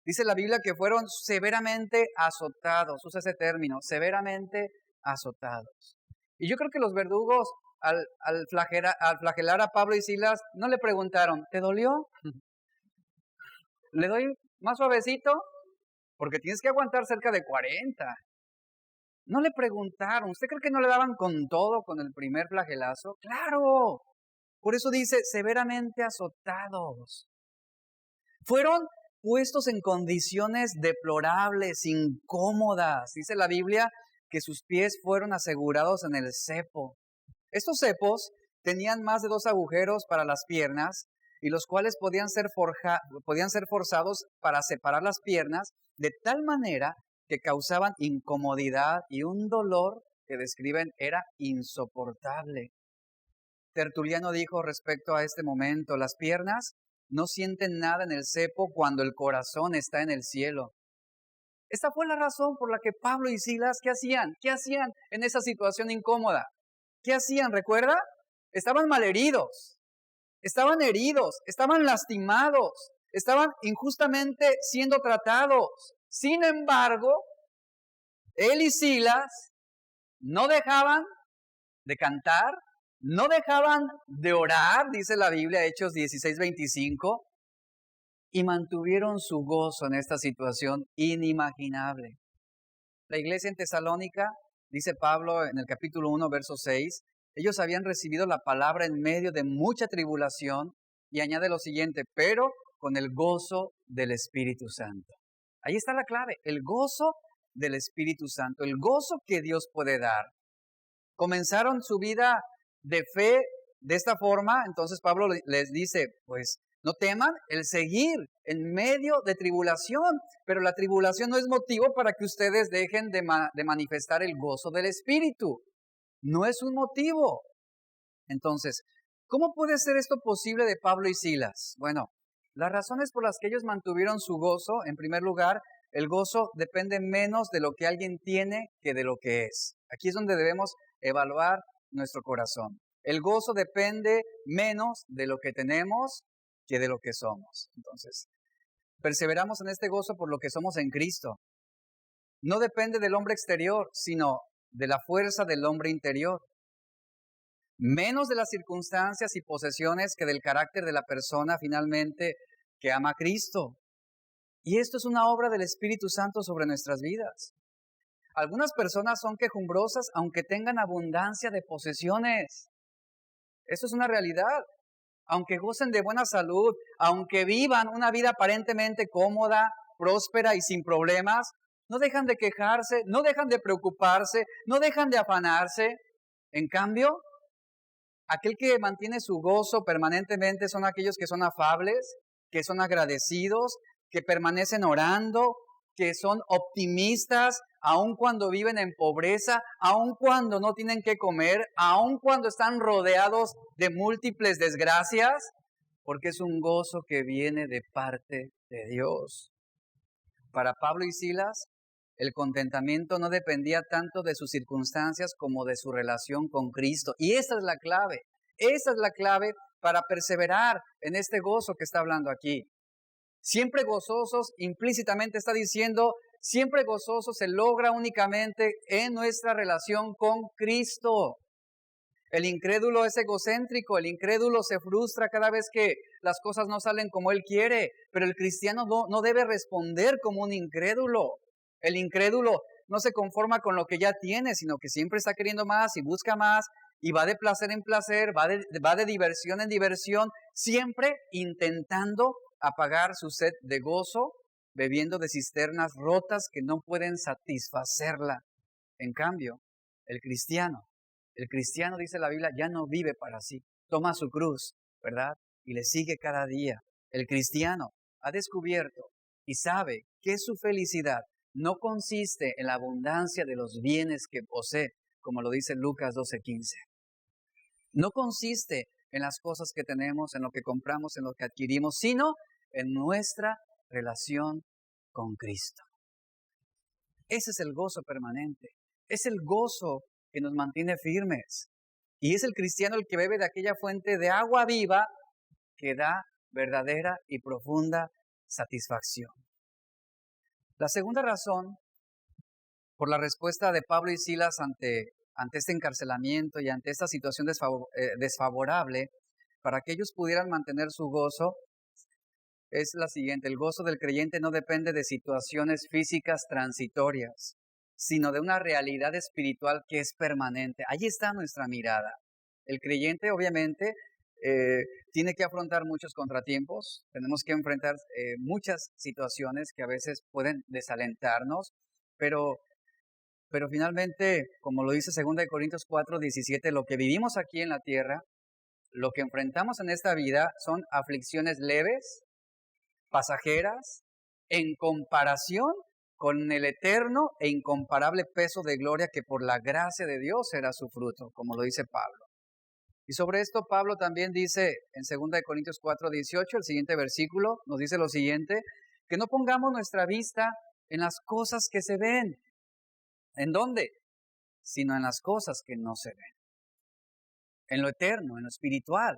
Dice la Biblia que fueron severamente azotados, usa ese término, severamente azotados. Y yo creo que los verdugos, al flagelar a Pablo y Silas, no le preguntaron, ¿te dolió? ¿Le doy más suavecito? Porque tienes que aguantar cerca de 40. No le preguntaron, ¿usted cree que no le daban con todo con el primer flagelazo? ¡Claro! Por eso dice, severamente azotados. Fueron puestos en condiciones deplorables, incómodas. Dice la Biblia que sus pies fueron asegurados en el cepo. Estos cepos tenían más de 2 agujeros para las piernas y los cuales podían ser forzados para separar las piernas de tal manera que causaban incomodidad y un dolor que describen era insoportable. Tertuliano dijo respecto a este momento, las piernas no sienten nada en el cepo cuando el corazón está en el cielo. Esta fue la razón por la que Pablo y Silas, ¿qué hacían? ¿Qué hacían en esa situación incómoda? ¿Qué hacían? ¿Recuerda? Estaban malheridos, estaban heridos, estaban lastimados, estaban injustamente siendo tratados. Sin embargo, él y Silas no dejaban de cantar, no dejaban de orar, dice la Biblia, Hechos 16:25, y mantuvieron su gozo en esta situación inimaginable. La iglesia en Tesalónica, dice Pablo en el capítulo 1, verso 6, ellos habían recibido la palabra en medio de mucha tribulación, y añade lo siguiente, pero con el gozo del Espíritu Santo. Ahí está la clave, el gozo del Espíritu Santo, el gozo que Dios puede dar. Comenzaron su vida de fe de esta forma, entonces Pablo les dice, pues no teman el seguir en medio de tribulación, pero la tribulación no es motivo para que ustedes dejen de manifestar el gozo del Espíritu. No es un motivo. Entonces, ¿cómo puede ser esto posible de Pablo y Silas? Bueno, las razones por las que ellos mantuvieron su gozo, en primer lugar, el gozo depende menos de lo que alguien tiene que de lo que es. Aquí es donde debemos evaluar nuestro corazón. El gozo depende menos de lo que tenemos que de lo que somos. Entonces, perseveramos en este gozo por lo que somos en Cristo. No depende del hombre exterior, sino de la fuerza del hombre interior. Menos de las circunstancias y posesiones que del carácter de la persona finalmente que ama a Cristo. Y esto es una obra del Espíritu Santo sobre nuestras vidas. Algunas personas son quejumbrosas aunque tengan abundancia de posesiones. Esto es una realidad. Aunque gocen de buena salud, aunque vivan una vida aparentemente cómoda, próspera y sin problemas, no dejan de quejarse, no dejan de preocuparse, no dejan de afanarse. En cambio, aquel que mantiene su gozo permanentemente son aquellos que son afables, que son agradecidos, que permanecen orando, que son optimistas, aun cuando viven en pobreza, aun cuando no tienen que comer, aun cuando están rodeados de múltiples desgracias, porque es un gozo que viene de parte de Dios. Para Pablo y Silas, el contentamiento no dependía tanto de sus circunstancias como de su relación con Cristo. Y esa es la clave para perseverar en este gozo que está hablando aquí. Siempre gozosos, implícitamente está diciendo, siempre gozoso se logra únicamente en nuestra relación con Cristo. El incrédulo es egocéntrico, el incrédulo se frustra cada vez que las cosas no salen como él quiere, pero el cristiano no debe responder como un incrédulo. El incrédulo no se conforma con lo que ya tiene, sino que siempre está queriendo más y busca más y va de placer en placer, va de diversión en diversión, siempre intentando apagar su sed de gozo, bebiendo de cisternas rotas que no pueden satisfacerla. En cambio, el cristiano, dice la Biblia, ya no vive para sí. Toma su cruz, ¿verdad? Y le sigue cada día. El cristiano ha descubierto y sabe que su felicidad no consiste en la abundancia de los bienes que posee, como lo dice Lucas 12:15. No consiste en las cosas que tenemos, en lo que compramos, en lo que adquirimos, sino en nuestra relación con Cristo. Ese es el gozo permanente. Es el gozo que nos mantiene firmes. Y es el cristiano el que bebe de aquella fuente de agua viva que da verdadera y profunda satisfacción. La segunda razón por la respuesta de Pablo y Silas ante este encarcelamiento y ante esta situación desfavorable para que ellos pudieran mantener su gozo es la siguiente: el gozo del creyente no depende de situaciones físicas transitorias, sino de una realidad espiritual que es permanente. Allí está nuestra mirada. El creyente, obviamente, tiene que afrontar muchos contratiempos, tenemos que enfrentar muchas situaciones que a veces pueden desalentarnos, pero finalmente, como lo dice 2 Corintios 4:17, lo que vivimos aquí en la tierra, lo que enfrentamos en esta vida son aflicciones leves, pasajeras, en comparación con el eterno e incomparable peso de gloria que por la gracia de Dios será su fruto, como lo dice Pablo. Y sobre esto Pablo también dice en 2 Corintios 4:18, el siguiente versículo nos dice lo siguiente, que no pongamos nuestra vista en las cosas que se ven. ¿En dónde? Sino en las cosas que no se ven. En lo eterno, en lo espiritual.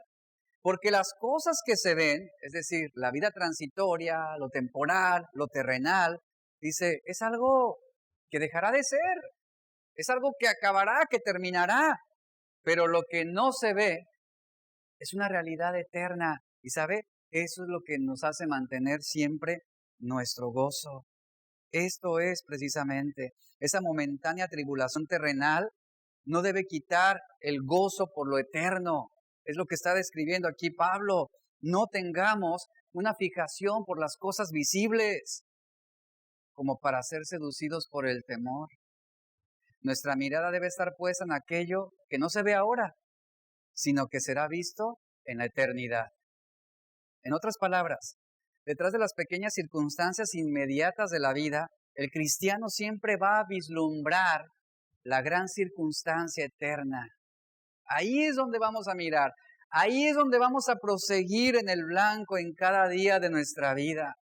Porque las cosas que se ven, es decir, la vida transitoria, lo temporal, lo terrenal, dice, es algo que dejará de ser. Es algo que acabará, que terminará. Pero lo que no se ve es una realidad eterna. Y ¿sabe? Eso es lo que nos hace mantener siempre nuestro gozo. Esto es precisamente esa momentánea tribulación terrenal no debe quitar el gozo por lo eterno. Es lo que está describiendo aquí Pablo. No tengamos una fijación por las cosas visibles como para ser seducidos por el temor. Nuestra mirada debe estar puesta en aquello que no se ve ahora, sino que será visto en la eternidad. En otras palabras, detrás de las pequeñas circunstancias inmediatas de la vida, el cristiano siempre va a vislumbrar la gran circunstancia eterna. Ahí es donde vamos a mirar, ahí es donde vamos a proseguir en el blanco en cada día de nuestra vida.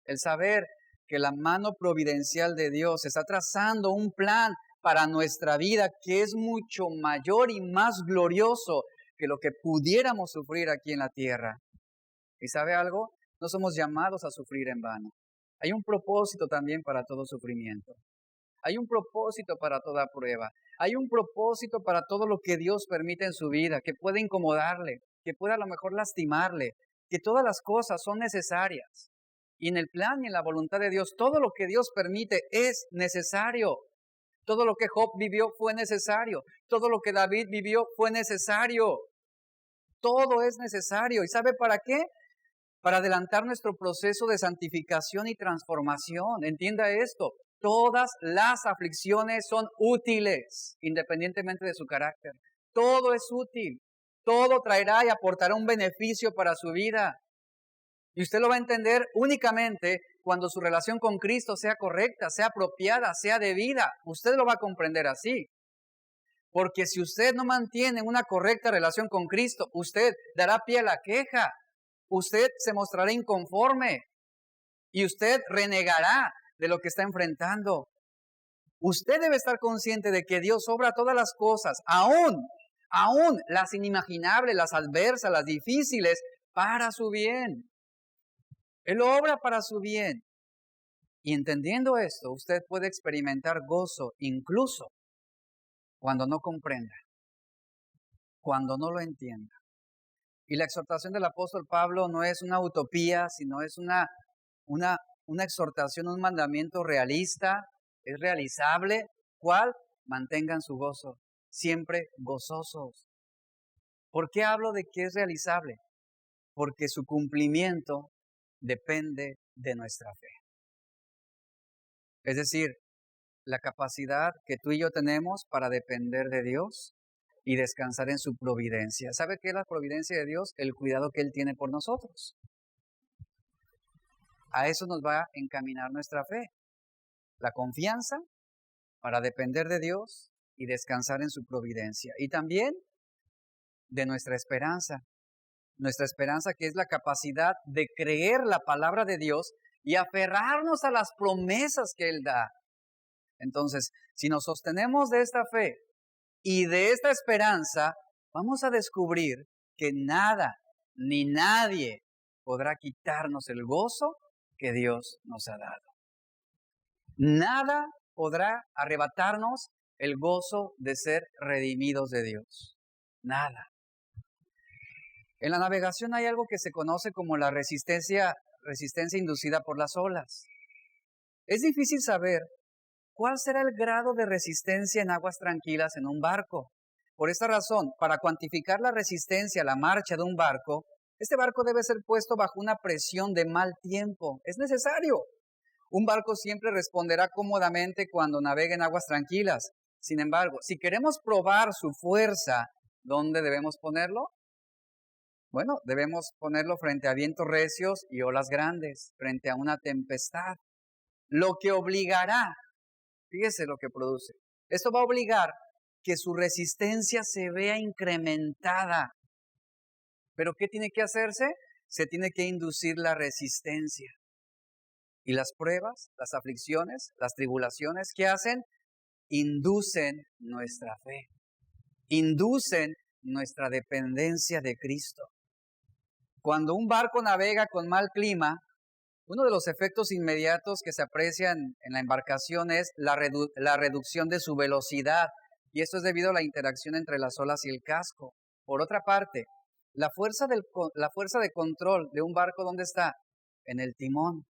El saber que la mano providencial de Dios está trazando un plan para nuestra vida que es mucho mayor y más glorioso que lo que pudiéramos sufrir aquí en la tierra. ¿Y sabe algo? No somos llamados a sufrir en vano. Hay un propósito también para todo sufrimiento. Hay un propósito para toda prueba. Hay un propósito para todo lo que Dios permite en su vida, que puede incomodarle, que puede a lo mejor lastimarle, que todas las cosas son necesarias. Y en el plan y en la voluntad de Dios, todo lo que Dios permite es necesario. Todo lo que Job vivió fue necesario. Todo lo que David vivió fue necesario. Todo es necesario. ¿Y sabe para qué? Para adelantar nuestro proceso de santificación y transformación. Entienda esto. Todas las aflicciones son útiles, independientemente de su carácter. Todo es útil. Todo traerá y aportará un beneficio para su vida. Y usted lo va a entender únicamente cuando su relación con Cristo sea correcta, sea apropiada, sea debida. Usted lo va a comprender así. Porque si usted no mantiene una correcta relación con Cristo, usted dará pie a la queja. Usted se mostrará inconforme. Y usted renegará de lo que está enfrentando. Usted debe estar consciente de que Dios obra todas las cosas, aún las inimaginables, las adversas, las difíciles, para su bien. Él obra para su bien. Y entendiendo esto, usted puede experimentar gozo incluso cuando no comprenda, cuando no lo entienda. Y la exhortación del apóstol Pablo no es una utopía, sino es una exhortación, un mandamiento realista, es realizable. ¿Cuál? Mantengan su gozo, siempre gozosos. ¿Por qué hablo de que es realizable? Porque su cumplimiento depende de nuestra fe. Es decir, la capacidad que tú y yo tenemos para depender de Dios y descansar en su providencia. ¿Sabe qué es la providencia de Dios? El cuidado que Él tiene por nosotros. A eso nos va a encaminar nuestra fe. La confianza para depender de Dios y descansar en su providencia. Y también de nuestra esperanza. Nuestra esperanza, que es la capacidad de creer la palabra de Dios y aferrarnos a las promesas que Él da. Entonces, si nos sostenemos de esta fe y de esta esperanza, vamos a descubrir que nada ni nadie podrá quitarnos el gozo que Dios nos ha dado. Nada podrá arrebatarnos el gozo de ser redimidos de Dios. Nada. En la navegación hay algo que se conoce como la resistencia inducida por las olas. Es difícil saber cuál será el grado de resistencia en aguas tranquilas en un barco. Por esta razón, para cuantificar la resistencia a la marcha de un barco, este barco debe ser puesto bajo una presión de mal tiempo. Es necesario. Un barco siempre responderá cómodamente cuando navegue en aguas tranquilas. Sin embargo, si queremos probar su fuerza, ¿dónde debemos ponerlo? Bueno, debemos ponerlo frente a vientos recios y olas grandes, frente a una tempestad. Lo que obligará, fíjese lo que produce. Esto va a obligar que su resistencia se vea incrementada. ¿Pero qué tiene que hacerse? Se tiene que inducir la resistencia. Y las pruebas, las aflicciones, las tribulaciones, ¿qué hacen? Inducen nuestra fe, inducen nuestra dependencia de Cristo. Cuando un barco navega con mal clima, uno de los efectos inmediatos que se aprecian en la embarcación es la reducción de su velocidad, y esto es debido a la interacción entre las olas y el casco. Por otra parte, la fuerza de control de un barco, ¿dónde está? En el timón.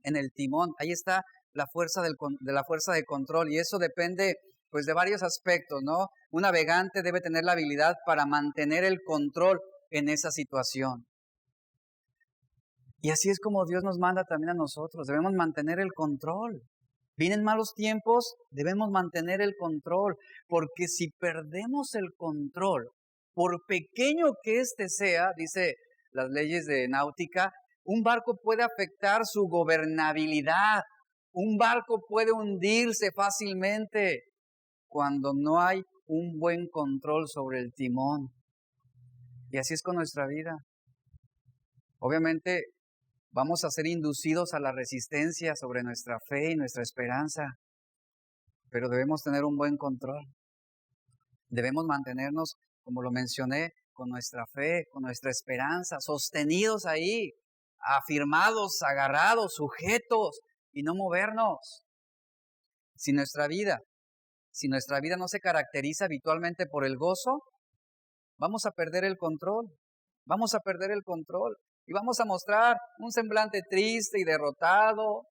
En el timón, ahí está la fuerza de control, y eso depende pues de varios aspectos, ¿no? Un navegante debe tener la habilidad para mantener el control en esa situación. Y así es como Dios nos manda también a nosotros, debemos mantener el control. Vienen malos tiempos, debemos mantener el control, porque si perdemos el control, por pequeño que éste sea, dice las leyes de náutica, un barco puede afectar su gobernabilidad. Un barco puede hundirse fácilmente cuando no hay un buen control sobre el timón. Y así es con nuestra vida. Obviamente vamos a ser inducidos a la resistencia sobre nuestra fe y nuestra esperanza, pero debemos tener un buen control. Debemos mantenernos, como lo mencioné, con nuestra fe, con nuestra esperanza, sostenidos ahí, afirmados, agarrados, sujetos y no movernos. Si nuestra vida no se caracteriza habitualmente por el gozo, vamos a perder el control, y vamos a mostrar un semblante triste y derrotado.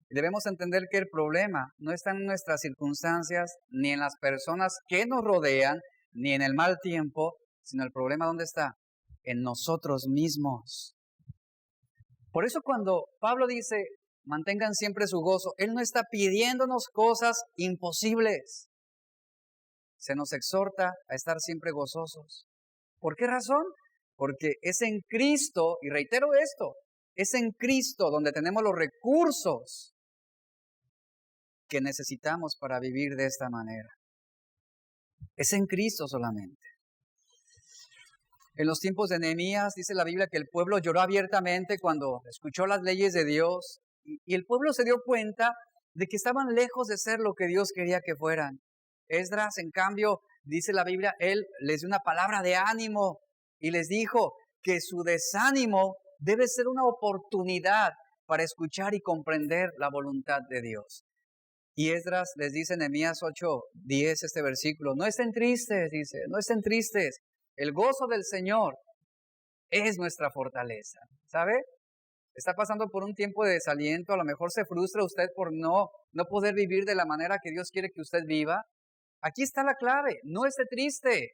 Debemos entender que el problema no está en nuestras circunstancias, ni en las personas que nos rodean, ni en el mal tiempo, sino el problema ¿dónde está? En nosotros mismos. Por eso cuando Pablo dice, mantengan siempre su gozo, él no está pidiéndonos cosas imposibles. Se nos exhorta a estar siempre gozosos. ¿Por qué razón? Porque es en Cristo, y reitero esto, es en Cristo donde tenemos los recursos que necesitamos para vivir de esta manera. Es en Cristo solamente. En los tiempos de Nehemías dice la Biblia que el pueblo lloró abiertamente cuando escuchó las leyes de Dios, y el pueblo se dio cuenta de que estaban lejos de ser lo que Dios quería que fueran. Esdras, en cambio, dice la Biblia, él les dio una palabra de ánimo y les dijo que su desánimo debe ser una oportunidad para escuchar y comprender la voluntad de Dios. Y Esdras les dice en Nehemías 8:10 este versículo, no estén tristes, dice, no estén tristes. El gozo del Señor es nuestra fortaleza, ¿sabe? Está pasando por un tiempo de desaliento, a lo mejor se frustra usted por no poder vivir de la manera que Dios quiere que usted viva. Aquí está la clave, no esté triste.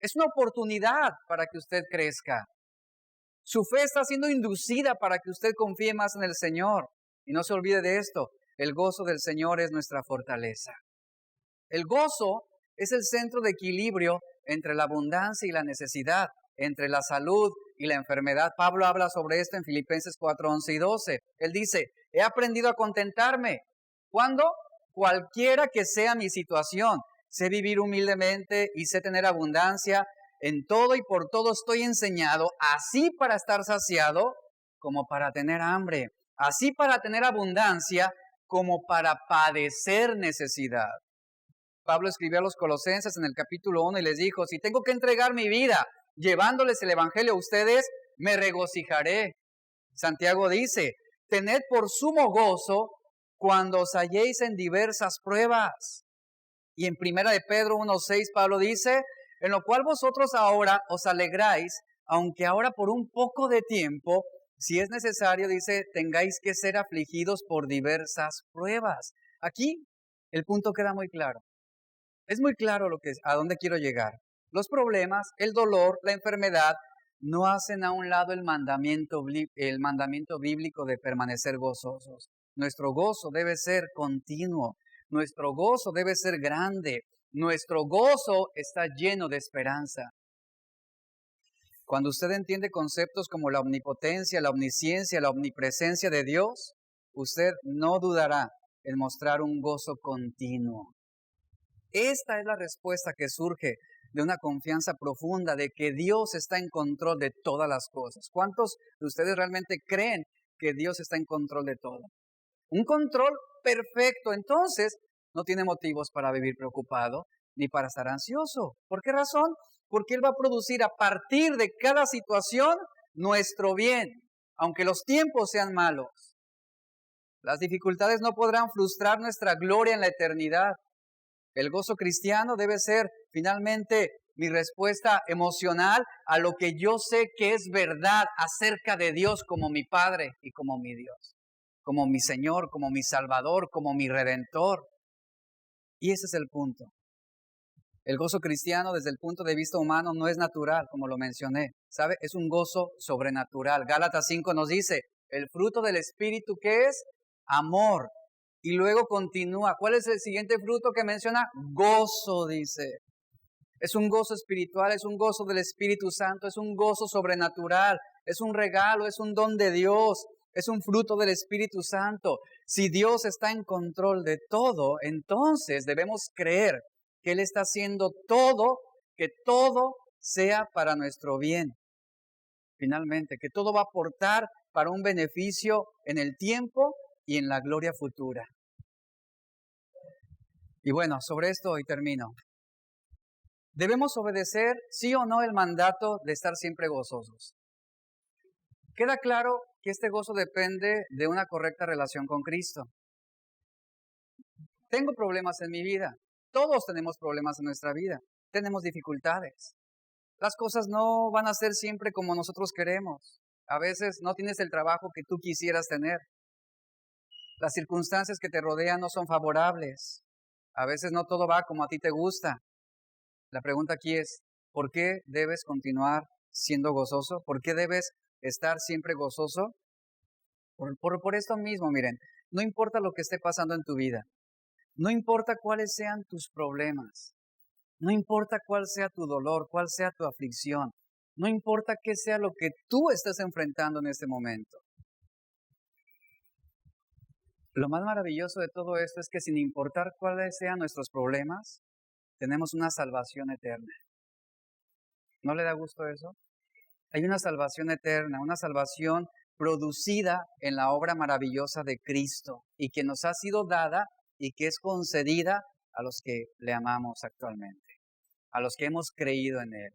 Es una oportunidad para que usted crezca. Su fe está siendo inducida para que usted confíe más en el Señor. Y no se olvide de esto, el gozo del Señor es nuestra fortaleza. El gozo es el centro de equilibrio entre la abundancia y la necesidad, entre la salud y la enfermedad. Pablo habla sobre esto en Filipenses 4:11 y 12. Él dice, he aprendido a contentarme. ¿Cuándo? Cualquiera que sea mi situación. Sé vivir humildemente y sé tener abundancia. En todo y por todo estoy enseñado, así para estar saciado como para tener hambre, así para tener abundancia como para padecer necesidad. Pablo escribió a los Colosenses en el capítulo 1 y les dijo, si tengo que entregar mi vida llevándoles el evangelio a ustedes, me regocijaré. Santiago dice, tened por sumo gozo cuando os halléis en diversas pruebas. Y en Primera de Pedro 1:6 Pablo dice, en lo cual vosotros ahora os alegráis, aunque ahora por un poco de tiempo, si es necesario, dice, tengáis que ser afligidos por diversas pruebas. Aquí el punto queda muy claro. Es muy claro a dónde quiero llegar. Los problemas, el dolor, la enfermedad, no hacen a un lado el mandamiento bíblico de permanecer gozosos. Nuestro gozo debe ser continuo. Nuestro gozo debe ser grande. Nuestro gozo está lleno de esperanza. Cuando usted entiende conceptos como la omnipotencia, la omnisciencia, la omnipresencia de Dios, usted no dudará en mostrar un gozo continuo. Esta es la respuesta que surge de una confianza profunda de que Dios está en control de todas las cosas. ¿Cuántos de ustedes realmente creen que Dios está en control de todo. Un control perfecto. Entonces, no tiene motivos para vivir preocupado ni para estar ansioso. ¿Por qué razón? Porque Él va a producir a partir de cada situación nuestro bien, aunque los tiempos sean malos. Las dificultades no podrán frustrar nuestra gloria en la eternidad. El gozo cristiano debe ser finalmente mi respuesta emocional a lo que yo sé que es verdad acerca de Dios como mi Padre y como mi Dios, como mi Señor, como mi Salvador, como mi Redentor. Y ese es el punto. El gozo cristiano desde el punto de vista humano no es natural, como lo mencioné, ¿sabe? Es un gozo sobrenatural. Gálatas 5 nos dice, el fruto del Espíritu, ¿qué es? Amor. Y luego continúa. ¿Cuál es el siguiente fruto que menciona? Gozo, dice. Es un gozo espiritual, es un gozo del Espíritu Santo, es un gozo sobrenatural, es un regalo, es un don de Dios, es un fruto del Espíritu Santo. Si Dios está en control de todo, entonces debemos creer que Él está haciendo todo, que todo sea para nuestro bien. Finalmente, que todo va a aportar para un beneficio en el tiempo y en la gloria futura. Y bueno, sobre esto y termino. ¿Debemos obedecer, sí o no, el mandato de estar siempre gozosos? Queda claro que este gozo depende de una correcta relación con Cristo. Tengo problemas en mi vida. Todos tenemos problemas en nuestra vida. Tenemos dificultades. Las cosas no van a ser siempre como nosotros queremos. A veces no tienes el trabajo que tú quisieras tener. Las circunstancias que te rodean no son favorables. A veces no todo va como a ti te gusta. La pregunta aquí es, ¿por qué debes continuar siendo gozoso? ¿Por qué debes estar siempre gozoso? Por esto mismo, miren, no importa lo que esté pasando en tu vida, no importa cuáles sean tus problemas, no importa cuál sea tu dolor, cuál sea tu aflicción, no importa qué sea lo que tú estés enfrentando en este momento. Lo más maravilloso de todo esto es que sin importar cuáles sean nuestros problemas, tenemos una salvación eterna. ¿No le da gusto eso? Hay una salvación eterna, una salvación producida en la obra maravillosa de Cristo y que nos ha sido dada y que es concedida a los que le amamos actualmente, a los que hemos creído en Él.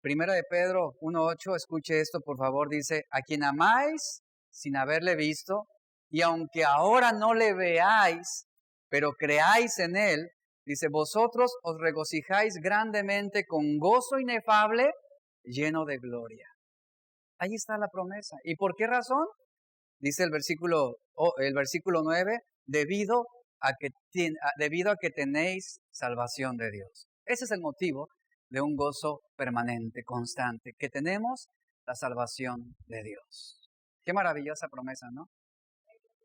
Primera de Pedro 1:8, escuche esto por favor, dice, a quien amáis sin haberle visto, y aunque ahora no le veáis, pero creáis en Él, dice, vosotros os regocijáis grandemente con gozo inefable, lleno de gloria. Ahí está la promesa. ¿Y por qué razón? Dice el versículo 9, debido a que tenéis salvación de Dios. Ese es el motivo de un gozo permanente, constante, que tenemos la salvación de Dios. Qué maravillosa promesa, ¿no?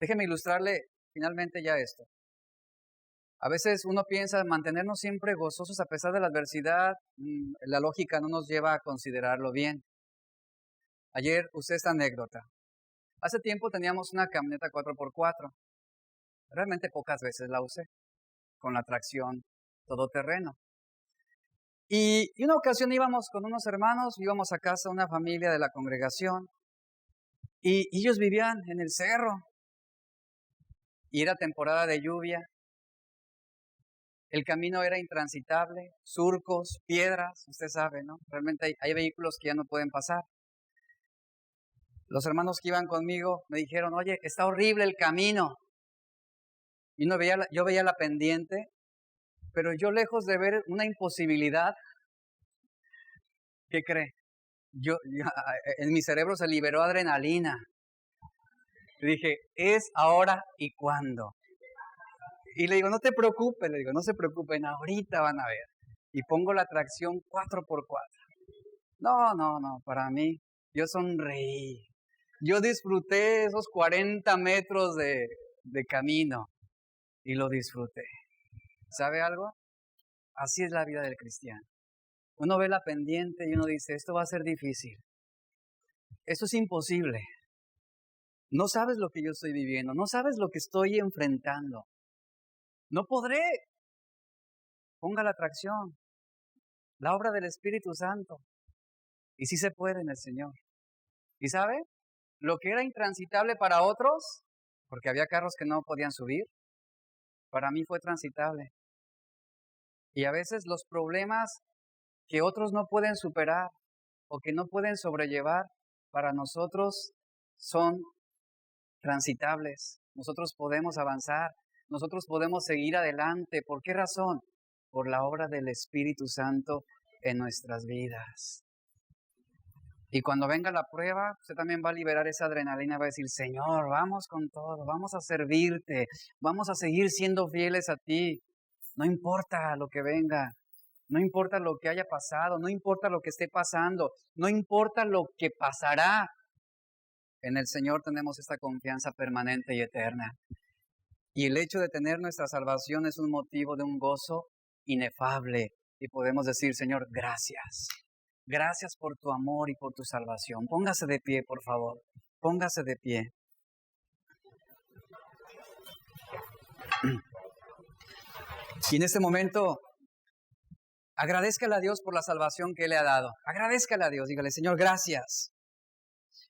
Déjeme ilustrarle finalmente ya esto. A veces uno piensa mantenernos siempre gozosos a pesar de la adversidad, la lógica no nos lleva a considerarlo bien. Ayer usé esta anécdota. Hace tiempo teníamos una camioneta 4x4. Realmente pocas veces la usé, con la tracción todoterreno. Y una ocasión íbamos con unos hermanos, íbamos a casa de una familia de la congregación, y ellos vivían en el cerro, y era temporada de lluvia. El camino era intransitable, surcos, piedras, usted sabe, ¿no? Realmente hay vehículos que ya no pueden pasar. Los hermanos que iban conmigo me dijeron, oye, está horrible el camino. Y yo veía la pendiente, pero yo lejos de ver una imposibilidad, ¿qué cree? En mi cerebro se liberó adrenalina. Y dije, es ahora y cuándo. Y le digo, no se preocupen, ahorita van a ver. Y pongo la tracción 4x4. No, para mí, yo sonreí. Yo disfruté esos 40 metros de camino y lo disfruté. ¿Sabe algo? Así es la vida del cristiano. Uno ve la pendiente y uno dice, esto va a ser difícil. Esto es imposible. No sabes lo que yo estoy viviendo, no sabes lo que estoy enfrentando. No podré. Ponga la atracción, la obra del Espíritu Santo. Y sí se puede en el Señor. ¿Y sabe? Lo que era intransitable para otros, porque había carros que no podían subir, para mí fue transitable. Y a veces los problemas que otros no pueden superar o que no pueden sobrellevar, para nosotros son transitables. Nosotros podemos avanzar, nosotros podemos seguir adelante. ¿Por qué razón? Por la obra del Espíritu Santo en nuestras vidas. Y cuando venga la prueba, usted también va a liberar esa adrenalina, va a decir, Señor, vamos con todo, vamos a servirte, vamos a seguir siendo fieles a ti. No importa lo que venga, no importa lo que haya pasado, no importa lo que esté pasando, no importa lo que pasará. En el Señor tenemos esta confianza permanente y eterna. Y el hecho de tener nuestra salvación es un motivo de un gozo inefable. Y podemos decir, Señor, gracias. Gracias por tu amor y por tu salvación. Póngase de pie, por favor. Póngase de pie. Y en este momento, agradézcale a Dios por la salvación que Él le ha dado. Agradézcale a Dios. Dígale, Señor, gracias.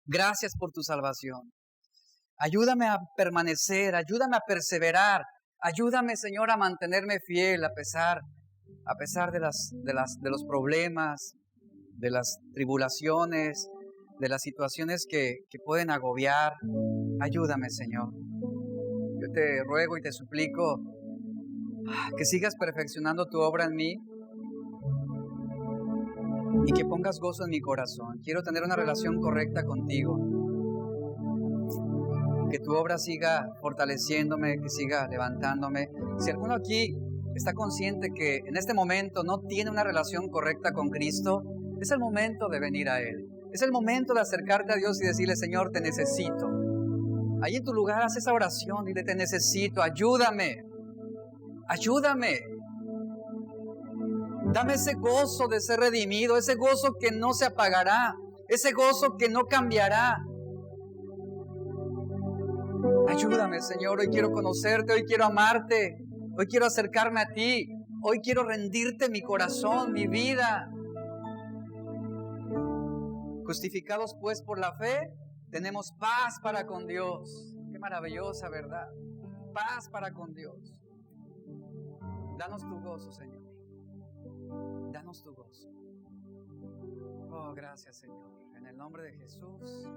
Gracias por tu salvación. Ayúdame a permanecer, ayúdame a perseverar. Ayúdame, Señor, a mantenerme fiel a pesar de los problemas, de las tribulaciones, de las situaciones que pueden agobiar. Ayúdame, Señor. Yo te ruego y te suplico que sigas perfeccionando tu obra en mí y que pongas gozo en mi corazón. Quiero tener una relación correcta contigo. Que tu obra siga fortaleciéndome, que siga levantándome. Si alguno aquí está consciente que en este momento no tiene una relación correcta con Cristo, es el momento de venir a Él. Es el momento de acercarte a Dios y decirle, Señor, te necesito. Ahí en tu lugar haz esa oración, dile, te necesito, ayúdame. Ayúdame. Dame ese gozo de ser redimido, ese gozo que no se apagará, ese gozo que no cambiará. Ayúdame, Señor, hoy quiero conocerte, hoy quiero amarte, hoy quiero acercarme a ti, hoy quiero rendirte mi corazón, mi vida. Justificados pues por la fe, tenemos paz para con Dios. Qué maravillosa verdad. Paz para con Dios. Danos tu gozo, Señor. Danos tu gozo. Oh, gracias, Señor. En el nombre de Jesús.